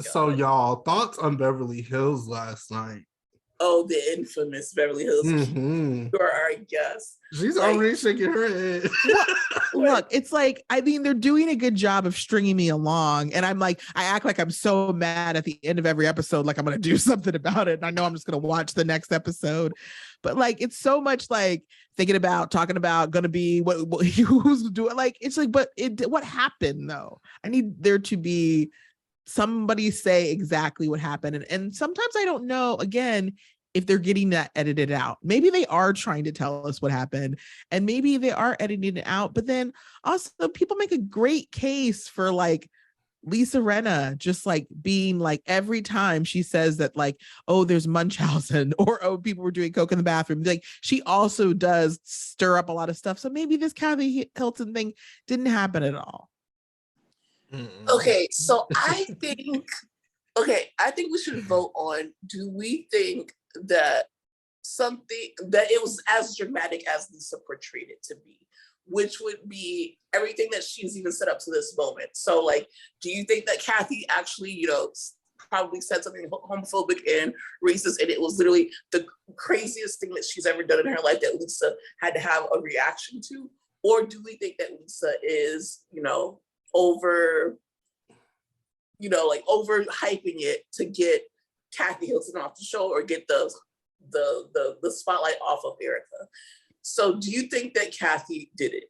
So y'all, thoughts on Beverly Hills last night? Oh, the infamous Beverly Hills. You are our guest. She's already shaking her head. Look, it's like, I mean, they're doing a good job of stringing me along, and I'm like, I act like I'm so mad at the end of every episode, like I'm going to do something about it. And I know I'm just going to watch the next episode, but like, it's so much like thinking about, talking about, going to be what who's doing. Like, it's like, but what happened though? I need there to be somebody say exactly what happened. And sometimes I don't know, again, if they're getting that edited out. Maybe they are trying to tell us what happened, and maybe they are editing it out. But then also people make a great case for like Lisa Rinna just like being like, every time she says that like, oh, there's Munchausen, or oh, people were doing coke in the bathroom, like she also does stir up a lot of stuff. So maybe this Kathy Hilton thing didn't happen at all. Okay, so I think we should vote on, do we think that it was as dramatic as Lisa portrayed it to be, which would be everything that she's even set up to this moment. So like, do you think that Kathy actually, you know, probably said something homophobic and racist, and it was literally the craziest thing that she's ever done in her life that Lisa had to have a reaction to? Or do we think that Lisa is, you know, over hyping it to get Kathy Hilton off the show, or get the spotlight off of Erica? So do you think that Kathy did it?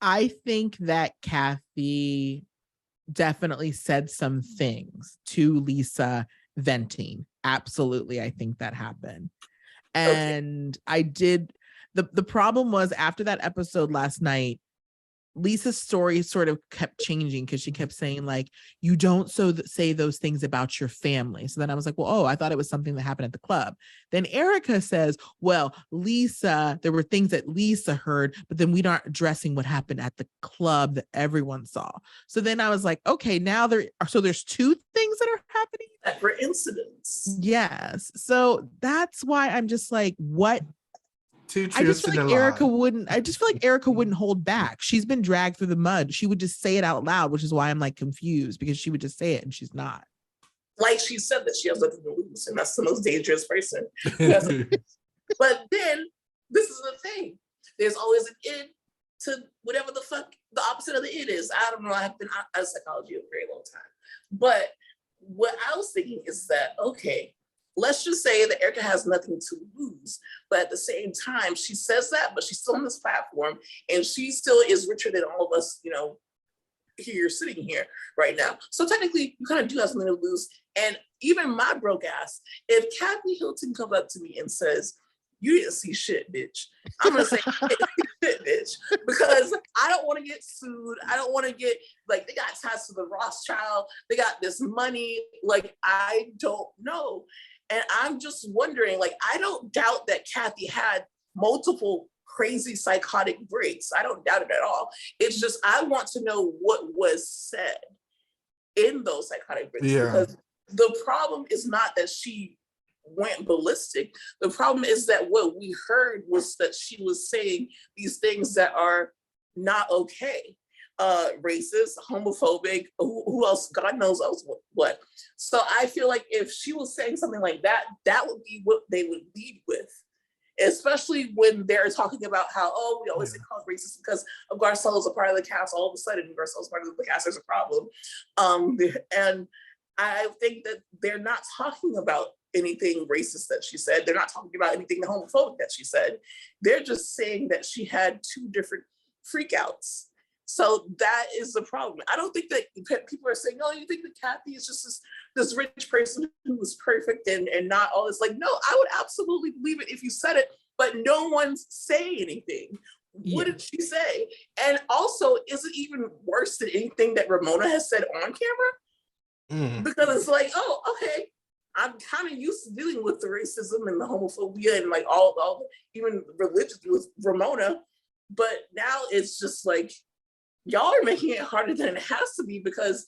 I think that Kathy definitely said some things to Lisa venting. Absolutely. I think that happened. And okay. I did. The problem was, after that episode last night, Lisa's story sort of kept changing, because she kept saying like, you don't say those things about your family. So then I was like, well, oh, I thought it was something that happened at the club. Then Erica says, well, Lisa, there were things that Lisa heard, but then we aren't addressing what happened at the club that everyone saw. So then I was like, okay, now there's two things that are happening. Separate incidents. Yes. So that's why I'm just like, what? I just feel like Erica wouldn't hold back. She's been dragged through the mud. She would just say it out loud, which is why I'm like confused, because she would just say it and she's not. Like she said that she has nothing to lose, and that's the most dangerous person. But then this is the thing. There's always an end to whatever the fuck the opposite of the end is. I don't know. I've been out of psychology a very long time. But what I was thinking is that, okay, let's just say that Erica has nothing to lose, but at the same time, she says that, but she's still on this platform, and she still is richer than all of us, you know, here sitting here right now. So technically, you kind of do have something to lose. And even my broke ass, if Kathy Hilton comes up to me and says, "You didn't see shit, bitch," I'm gonna say, "Shit, bitch," because I don't want to get sued. I don't want to get, like, they got ties to the Rothschild. They got this money. Like, I don't know. And I'm just wondering, like, I don't doubt that Kathy had multiple crazy psychotic breaks. I don't doubt it at all. It's just, I want to know what was said in those psychotic breaks. Yeah. Because the problem is not that she went ballistic. The problem is that what we heard was that she was saying these things that are not okay. Racist, homophobic, who else? God knows else what. So I feel like if she was saying something like that, that would be what they would lead with, especially when they're talking about how, oh, we always get called racist because of Garcelle is a part of the cast. All of a sudden, Garcelle is part of the cast. There's a problem, and I think that they're not talking about anything racist that she said. They're not talking about anything homophobic that she said. They're just saying that she had two different freakouts. So that is the problem. I don't think that people are saying, oh, you think that Kathy is just this rich person who was perfect and not all this. Like, no, I would absolutely believe it if you said it, but no one's saying anything. What did she say? And also, is it even worse than anything that Ramona has said on camera? Because it's like, oh, okay, I'm kind of used to dealing with the racism and the homophobia and like all even religious with Ramona. But now it's just like, y'all are making it harder than it has to be, because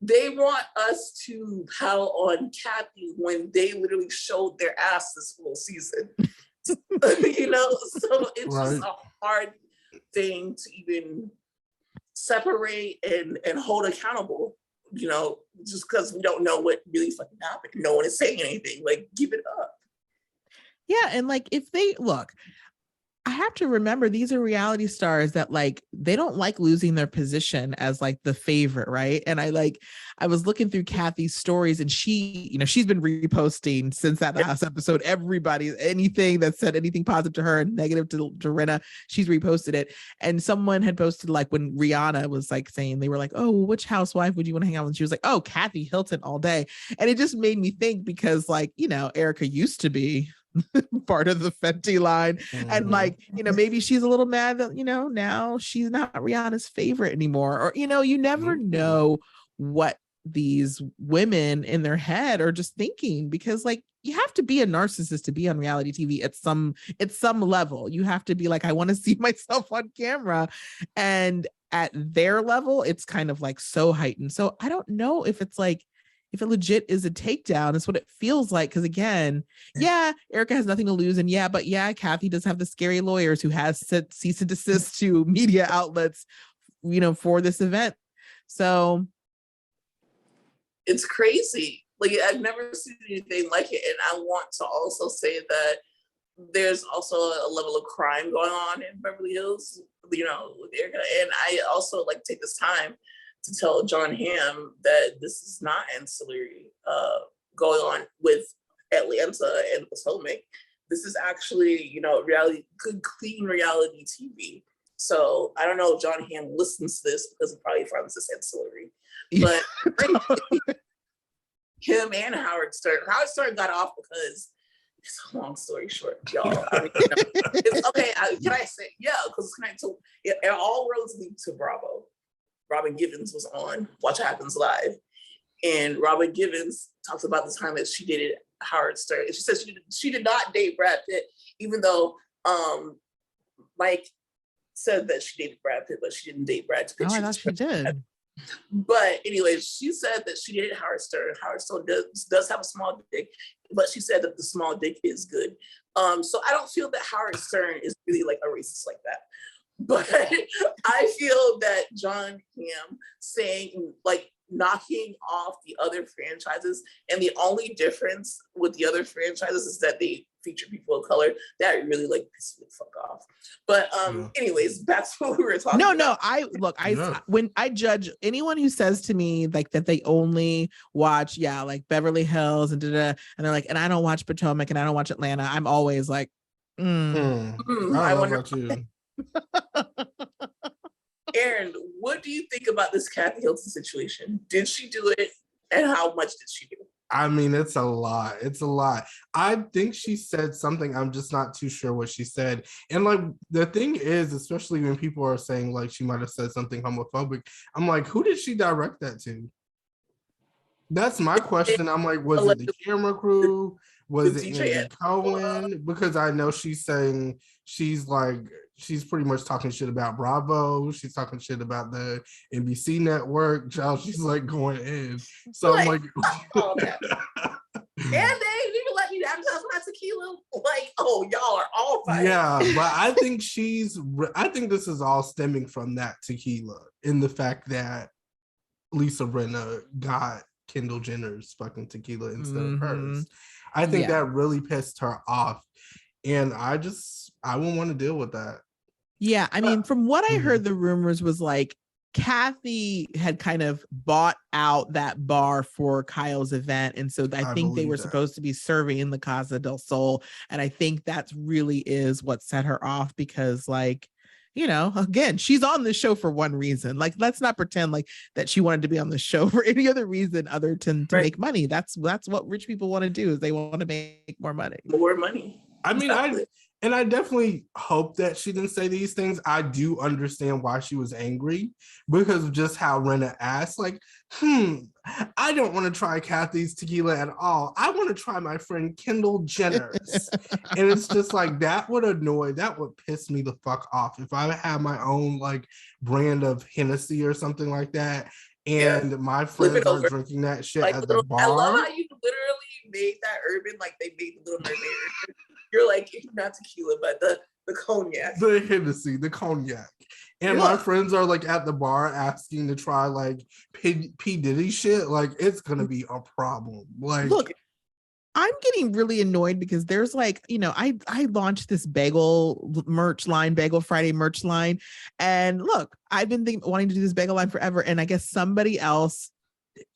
they want us to pile on Kathy when they literally showed their ass this whole season. You know, so it's just a hard thing to even separate and hold accountable, you know, just because we don't know what really fucking happened. No one is saying anything. Like, give it up. Yeah, and like, if they look, I have to remember these are reality stars that like they don't like losing their position as like the favorite, right? And I was looking through Kathy's stories and she, she's been reposting since that last episode. Everybody, anything that said anything positive to her and negative to Rinna, she's reposted it. And someone had posted like when Rihanna was like saying, they were like, oh, which housewife would you want to hang out with? She was like, oh, Kathy Hilton all day. And it just made me think because like, Erica used to be part of the Fenty line. And like, maybe she's a little mad that, now she's not Rihanna's favorite anymore. Or, you never know what these women in their head are just thinking, because like you have to be a narcissist to be on reality TV at some level. You have to be like, I want to see myself on camera. And at their level, it's kind of like so heightened. So I don't know if it's like, if it legit is a takedown, it's what it feels like. Because again, Erica has nothing to lose. And Kathy does have the scary lawyers who has sent cease and desist to media outlets, for this event. So it's crazy. Like I've never seen anything like it. And I want to also say that there's also a level of crime going on in Beverly Hills, with Erica. And I also like take this time to tell John Hamm that this is not ancillary going on with Atlanta and Potomac. This is actually, reality, good, clean reality TV. So I don't know if John Hamm listens to this because he probably finds this ancillary. But him and Howard Stern got off because it's a long story short, y'all. I mean, it's okay. Can I say, because it all roads lead to Bravo. Robin Givens was on Watch What Happens Live, and Robin Givens talks about the time that she dated Howard Stern. And she says she did not date Brad Pitt, even though Mike said that she dated Brad Pitt, but she didn't date Brad Pitt. Oh, I thought she did. But anyway, she said that she dated Howard Stern. Howard Stern does have a small dick, but she said that the small dick is good. So I don't feel that Howard Stern is really like a racist like that. But I feel that John Hamm saying, like, knocking off the other franchises, and the only difference with the other franchises is that they feature people of color, that really like pisses me the fuck off. But anyways, that's what we were talking about. When I judge anyone who says to me like that they only watch like Beverly Hills and and they're like, and I don't watch Potomac and I don't watch Atlanta, I'm always like, I wonder about you. Aaron, what do you think about this Kathy Hilton situation? Did she do it, and how much did she do? I mean, it's a lot. It's a lot. I think she said something. I'm just not too sure what she said. And like the thing is, especially when people are saying like she might have said something homophobic, I'm like, who did she direct that to? That's my question. I'm like, was it the camera crew? Was it Andy Cohen? Because I know she's saying she's pretty much talking shit about Bravo. She's talking shit about the NBC network. She's like going in. So I'm like, and they didn't even let you advertise my tequila. Like, oh, y'all are all fighting. Yeah, but I think this is all stemming from that tequila, in the fact that Lisa Rinna got Kendall Jenner's fucking tequila instead of hers. I think that really pissed her off. And I wouldn't want to deal with that. Yeah, I mean, from what I heard, the rumors was like Kathy had kind of bought out that bar for Kyle's event. And so I think they were supposed to be serving in the Casa del Sol. And I think that really is what set her off, because like, again, she's on this show for one reason. Like, let's not pretend like that she wanted to be on the show for any other reason other than to make money. That's what rich people want to do, is they want to make more money. More money. I mean, I definitely hope that she didn't say these things. I do understand why she was angry, because of just how Rinna asked, like, I don't want to try Kathy's tequila at all. I want to try my friend Kendall Jenner's. And it's just like, that would piss me the fuck off. If I had my own like brand of Hennessy or something like that, and my friends are drinking that shit like at the bar. I love how you literally made that urban, like they made the Little Mermaid urban. You're like, not tequila, but the cognac. The Hennessy, the cognac. And my friends are like at the bar asking to try like P. Diddy shit. Like, it's gonna be a problem. Like, look, I'm getting really annoyed because there's like, I launched this bagel merch line, Bagel Friday merch line. And look, I've been wanting to do this bagel line forever. And I guess somebody else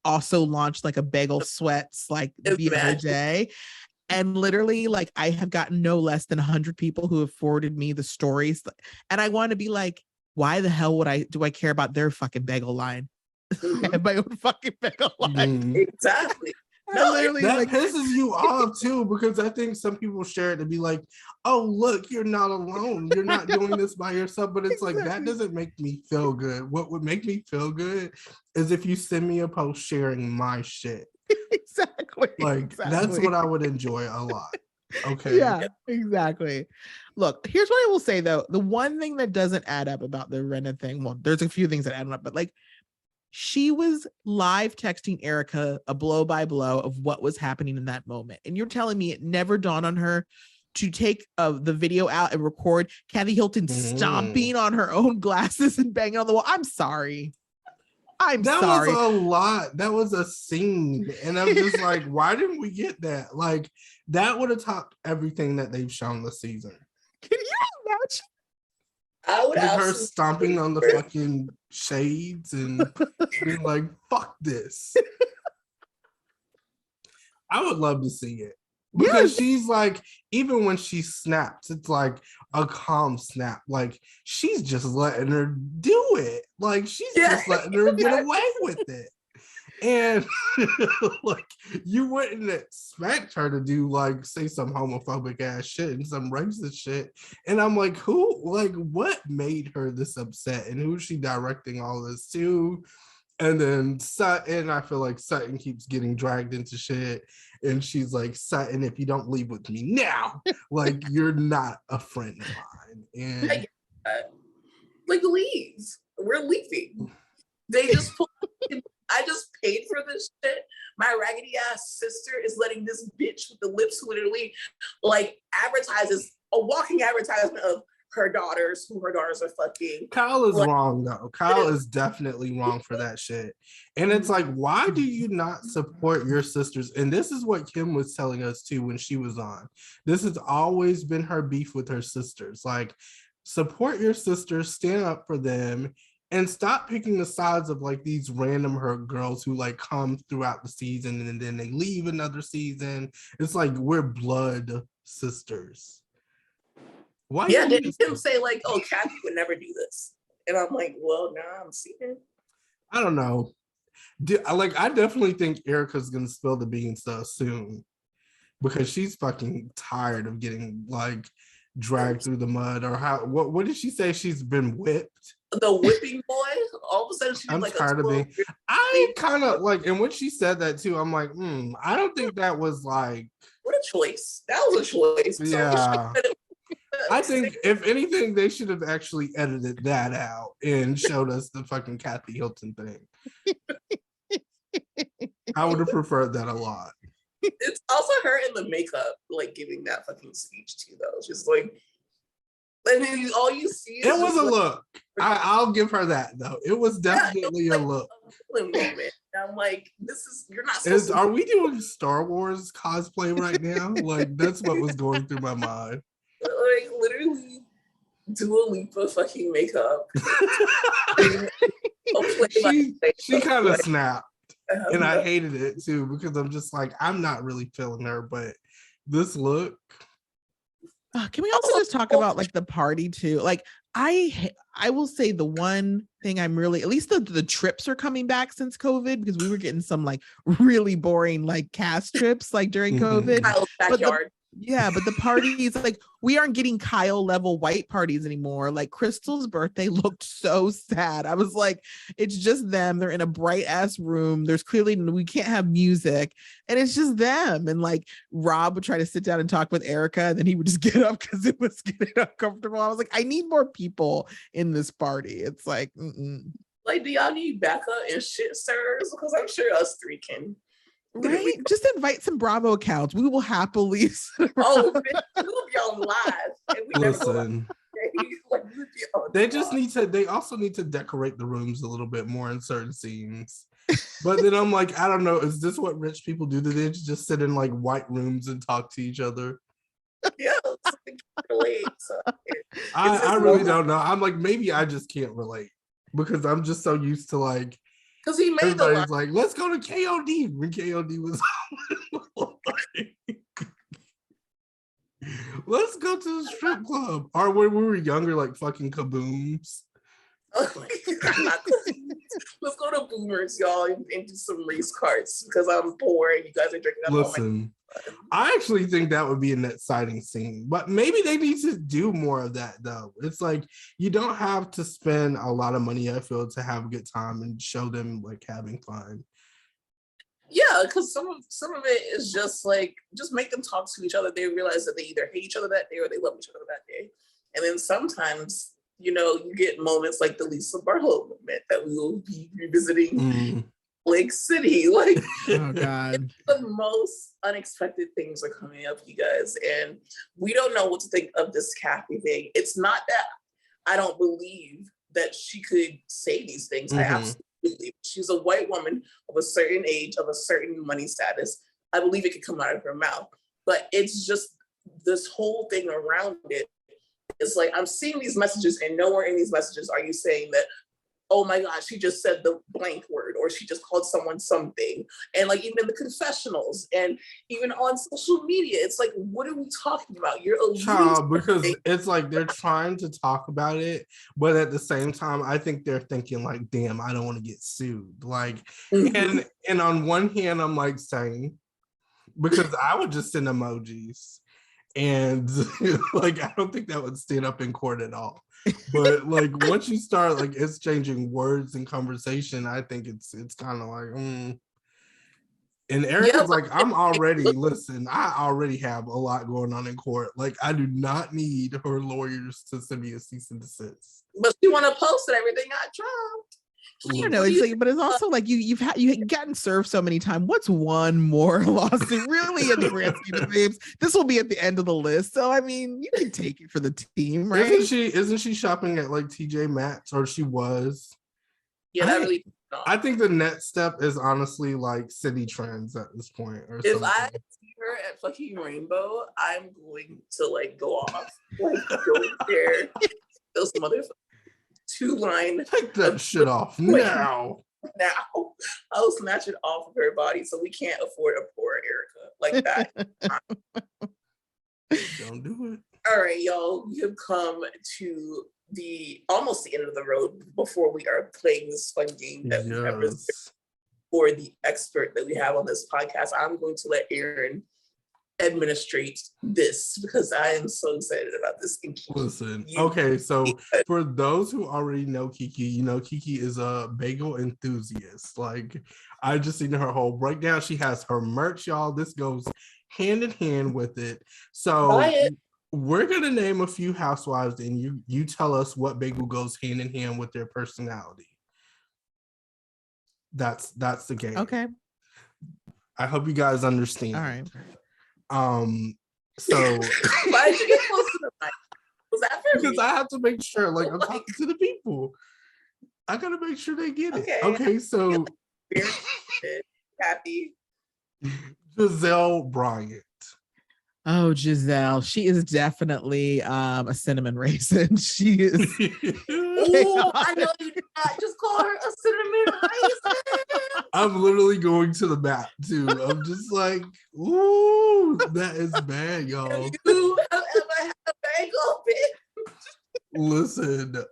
also launched like a bagel sweats like the other day. And literally, like, I have gotten no less than 100 people who have forwarded me the stories. And I want to be like, why the hell do I care about their fucking bagel line? I have my own fucking bagel line. Exactly. No, literally, that pisses you off too, because I think some people share it to be like, oh, look, you're not alone. You're not doing this by yourself. But it's like, that doesn't make me feel good. What would make me feel good is if you send me a post sharing my shit. Exactly. Like, that's what I would enjoy a lot. Okay. Yeah, exactly. Look, here's what I will say though. The one thing that doesn't add up about the Rinna thing, well, there's a few things that add up, but like, she was live texting Erica a blow by blow of what was happening in that moment. And you're telling me it never dawned on her to take the video out and record Kathy Hilton stomping on her own glasses and banging on the wall. I'm sorry. That was a lot. That was a scene. And I'm just like, why didn't we get that? Like, that would have topped everything that they've shown this season. Can you imagine? I would have her stomping on the fucking shades and being like, fuck this. I would love to see it. Because she's like, even when she snaps, it's like a calm snap. Like, she's just letting her do it. Like, she's just letting her get away with it. And like, you wouldn't expect her to do like, say some homophobic ass shit and some racist shit. And I'm like, what made her this upset? And who's she directing all this to? And then Sutton, I feel like Sutton keeps getting dragged into shit. And she's like, Sutton, if you don't leave with me now, like, you're not a friend of mine. And like, leave. We're leaving. They just pulled. I just paid for this shit. My raggedy ass sister is letting this bitch with the lips who literally like advertises a walking advertisement of her daughters, who her daughters are fucking. Kyle is wrong though. Kyle is definitely wrong for that shit. And it's like, why do you not support your sisters? And this is what Kim was telling us too when she was on. This has always been her beef with her sisters. Like, support your sisters, stand up for them, and stop picking the sides of like these random hurt girls who like come throughout the season and then they leave another season. It's like, we're blood sisters. Why? Yeah, did Kim say like, oh, Kathy would never do this? And I'm like, well, now I'm seeing it. I don't know. I definitely think Erica's gonna spill the beans soon, because she's fucking tired of getting like dragged through the mud. Or what did she say? She's been whipped. The whipping boy. All of a sudden, she's like, tired of being. I kind of like, and when she said that too, I'm like, I don't think that was like. What a choice! That was a choice. Yeah. I think if anything, they should have actually edited that out and showed us the fucking Kathy Hilton thing. I would have preferred that a lot. It's also her in the makeup, like giving that fucking speech too, though. Just like, and then all you see is it was a look. I'll give her that though. It was definitely a look. I'm like, you're not. Are we doing Star Wars cosplay right now? Like, that's what was going through my mind. Like, literally, Dua Lipa fucking makeup. she kind of snapped. And I hated it too, because I'm just like, I'm not really feeling her, but this look. Can we also just talk about like the party too? Like, I will say the one thing I'm really, at least the trips are coming back since COVID, because we were getting some like really boring like cast trips like during COVID. Kyle's backyard. But the parties, like, we aren't getting Kyle level white parties anymore. Like, Crystal's birthday looked so sad. I was like, it's just them. They're in a bright ass room. There's clearly, we can't have music, and it's just them. And like, Rob would try to sit down and talk with Erica, and then he would just get up because it was getting uncomfortable. I was like, I need more people in this party. It's like, like, do y'all need backup and shit, sirs? Because I'm sure us three can. Right? Just invite some Bravo accounts. We will happily. We'll be on live. And we listen. They also need to decorate the rooms a little bit more in certain scenes. But then I'm like, I don't know. Is this what rich people do? Do they just sit in like white rooms and talk to each other? Yeah, relate. So I really don't know. I'm like, maybe I just can't relate because I'm just so used to like, because he made everybody's like, let's go to KOD when KOD was like, let's go to the strip club. Or when we were younger, like fucking kabooms. let's go to Boomers, y'all, and do some race carts because I'm poor and you guys are drinking up Listen, I actually think that would be an exciting scene, but maybe they need to do more of that though. It's like you don't have to spend a lot of money, I feel, to have a good time and show them like having fun. Yeah, because some of it is just like, just make them talk to each other. They realize that they either hate each other that day or they love each other that day. And then sometimes, you know, you get moments like the Lisa Barlow moment that we will be revisiting Lake City. Like, oh God, the most unexpected things are coming up, you guys. And we don't know what to think of this Kathy thing. It's not that I don't believe that she could say these things. I absolutely believe she's a white woman of a certain age, of a certain money status. I believe it could come out of her mouth. But it's just this whole thing around it. It's like, I'm seeing these messages and nowhere in these messages are you saying that, oh my gosh, she just said the blank word, or she just called someone something. And like, even in the confessionals and even on social media, it's like, what are we talking about? You're because it's like they're trying to talk about it, but at the same time, I think they're thinking like, damn, I don't want to get sued. Like, and on one hand, I'm like saying, because I would just send emojis. And like, I don't think that would stand up in court at all. But like, once you start like exchanging words and conversation, I think it's kind of like, And Erica's like, I already have a lot going on in court. Like, I do not need her lawyers to send me a cease and desist. But she want to post everything I dropped. I don't know. It's like, but it's also like you've gotten served so many times. What's one more lawsuit really in the grand scheme of things? This will be at the end of the list. So I mean, you can take it for the team, right? Isn't she shopping at like TJ Maxx, or she was? Yeah, that really. I think the next step is honestly like City Trends at this point, or if something. I see her at fucking Rainbow, I'm going to like go off, like go there, those motherfuckers. 2-line. Take that shit off now. Now, I'll snatch it off of her body, so we can't afford a poor Erica like that. Don't do it. All right, y'all. We have come to almost the end of the road before we are playing this fun game that we have for the expert that we have on this podcast. I'm going to let Aaron administrate this because I am so excited about this. Listen, okay, so for those who already know Kiki, you know Kiki is a bagel enthusiast. Like, I just seen her whole breakdown. She has her merch, y'all. This goes hand in hand with it. So we're gonna name a few housewives, and you tell us what bagel goes hand in hand with their personality. That's the game. Okay. I hope you guys understand. All right. So why did you get close to the mic? Was that for because me? I have to make sure, like, I'm talking to the people. I gotta make sure they get it. Okay, so Happy Giselle Bryant. Oh, Giselle. She is definitely a cinnamon raisin. She is. Oh, I know you did not just call her a cinnamon raisin. I'm literally going to the map too. I'm just like, ooh, that is bad, y'all. Have you ever had a bagel, bitch? Listen,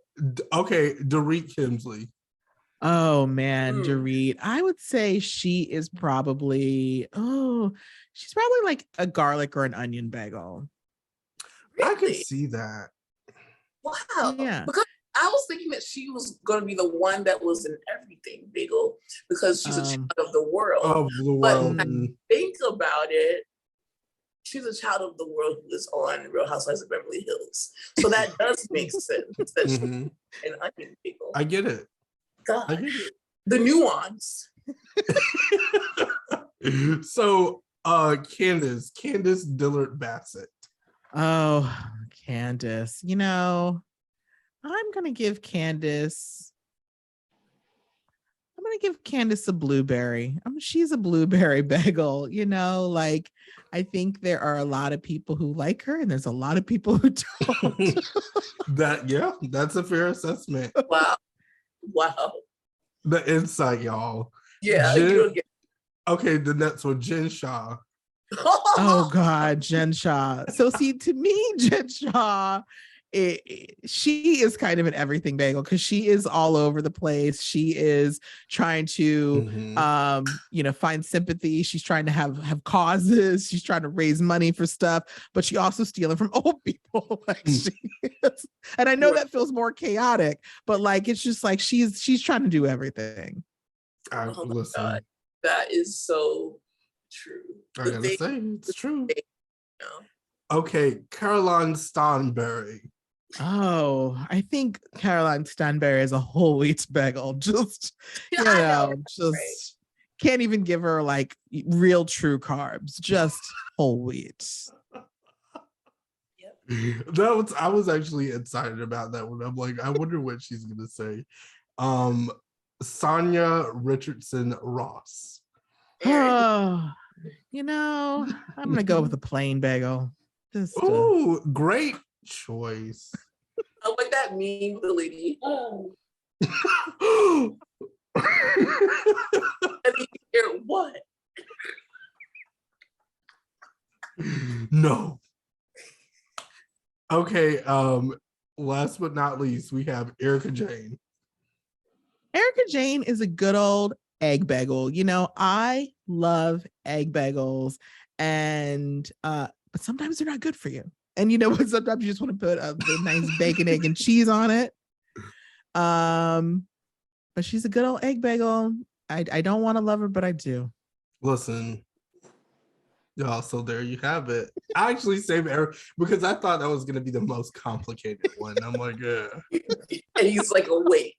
okay, Dorit Kemsley. Oh man, Dorit. I would say she is probably, she's probably like a garlic or an onion bagel. Really? I could see that. Wow. Yeah. Because I was thinking that she was going to be the one that was in everything bagel because she's a child of the world. But when I think about it, she's a child of the world who is on Real Housewives of Beverly Hills. So that does make sense that she's an onion bagel. I get it. God, I get it. The nuance. So Candace Dillard Bassett. Oh, Candace. You know, I'm gonna give Candace gonna give Candace a blueberry. She's a blueberry bagel, you know, like I think there are a lot of people who like her and there's a lot of people who don't. That's a fair assessment. Wow. The insight, y'all. Yeah, you don't get. Okay, the next one, Jen Shaw. Oh God, Jen Shaw. So see, to me, Jen Shaw, she is kind of an everything bagel because she is all over the place. She is trying to find sympathy. She's trying to have causes. She's trying to raise money for stuff, but she also stealing from old people. Like she is. And I know that feels more chaotic, but like it's just like she's trying to do everything. Listen. God. That is so true. I gotta say, it's true. Okay, Caroline Stanberry. Oh, I think Caroline Stanberry is a whole wheat bagel. Just, right? Can't even give her like real true carbs, just whole wheat. I was actually excited about that one. I'm like, I wonder what she's gonna say. Sonia Richardson Ross. Oh, I'm gonna go with a plain bagel. Great choice. I like that meme with the lady. And you hear what? No. Okay, last but not least, we have Erica Jane. Erica Jane is a good old egg bagel. I love egg bagels, and but sometimes they're not good for you. And you know what? Sometimes you just want to put the nice bacon, egg, and cheese on it. But she's a good old egg bagel. I don't want to love her, but I do. Listen, y'all, so there you have it. I actually saved Eric because I thought that was going to be the most complicated one. I'm like, yeah. And he's like, oh, wait.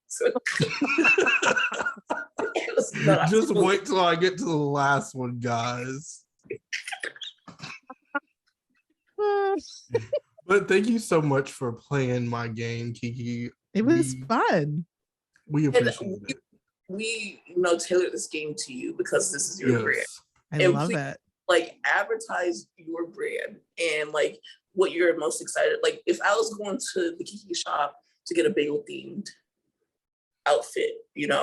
Just wait till I get to the last one, guys. But thank you so much for playing my game, Kiki. It was fun. We appreciate it. We tailored this game to you because this is your brand. I love it. Like advertise your brand and like what you're most excited. Like if I was going to the Kiki shop to get a bagel themed outfit,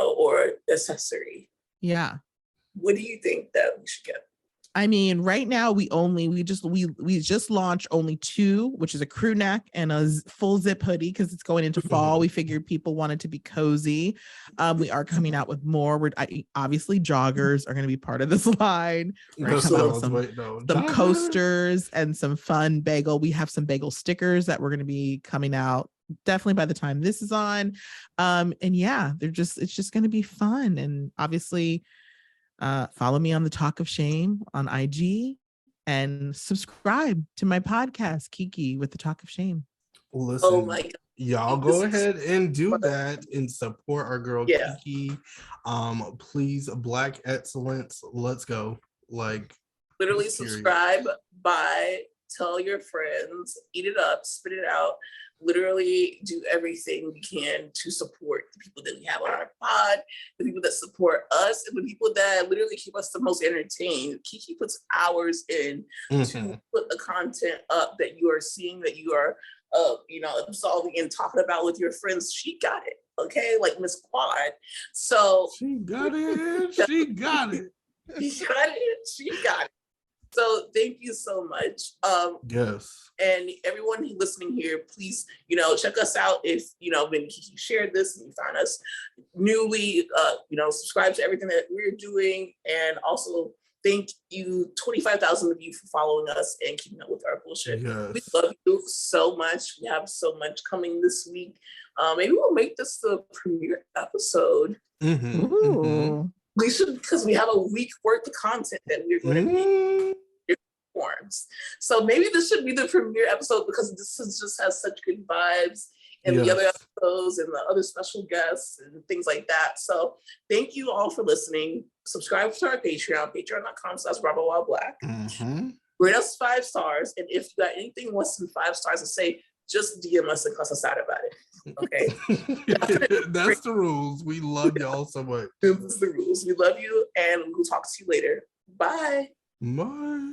or accessory. Yeah. What do you think that we should get? I mean, right now we just launched only 2, which is a crew neck and a full zip hoodie because it's going into fall. We figured people wanted to be cozy. We are coming out with more. Obviously joggers are going to be part of this line. We're going to come out with some coasters and some fun bagel. We have some bagel stickers that we're going to be coming out definitely by the time this is on. And yeah, it's just going to be fun. And obviously, follow me on the Talk of Shame on IG and subscribe to my podcast, Kiki with the Talk of Shame. Listen, oh my God. Y'all go ahead and do that and support our girl Kiki. Please, Black excellence. Let's go. Like literally subscribe, buy, tell your friends, eat it up, spit it out. Literally do everything we can to support the people that we have on our pod, the people that support us, and the people that literally keep us the most entertained. Kiki puts hours in to put the content up that you are seeing, that you are, absolving and talking about with your friends. She got it, okay? Like Miss Quad. So she got it. She got it. She got it. She got it. So thank you so much. Yes. And everyone listening here, please, check us out if, when Kiki shared this and you found us newly, subscribe to everything that we're doing. And also thank you, 25,000 of you for following us and keeping up with our bullshit. Yes. We love you so much. We have so much coming this week. Maybe we'll make this the premiere episode. Lisa, because we have a week worth of content that we're going to be forms. So maybe this should be the premiere episode because this just has such good vibes and the other episodes and the other special guests and things like that. So thank you all for listening. Subscribe to our Patreon, patreon.com/RHOBH. Rate us 5 stars. And if you got anything less than 5 stars to say, just DM us and cuss us out about it. Okay. That's the rules. We love y'all so much. This is the rules. We love you, and we'll talk to you later. Bye. Bye.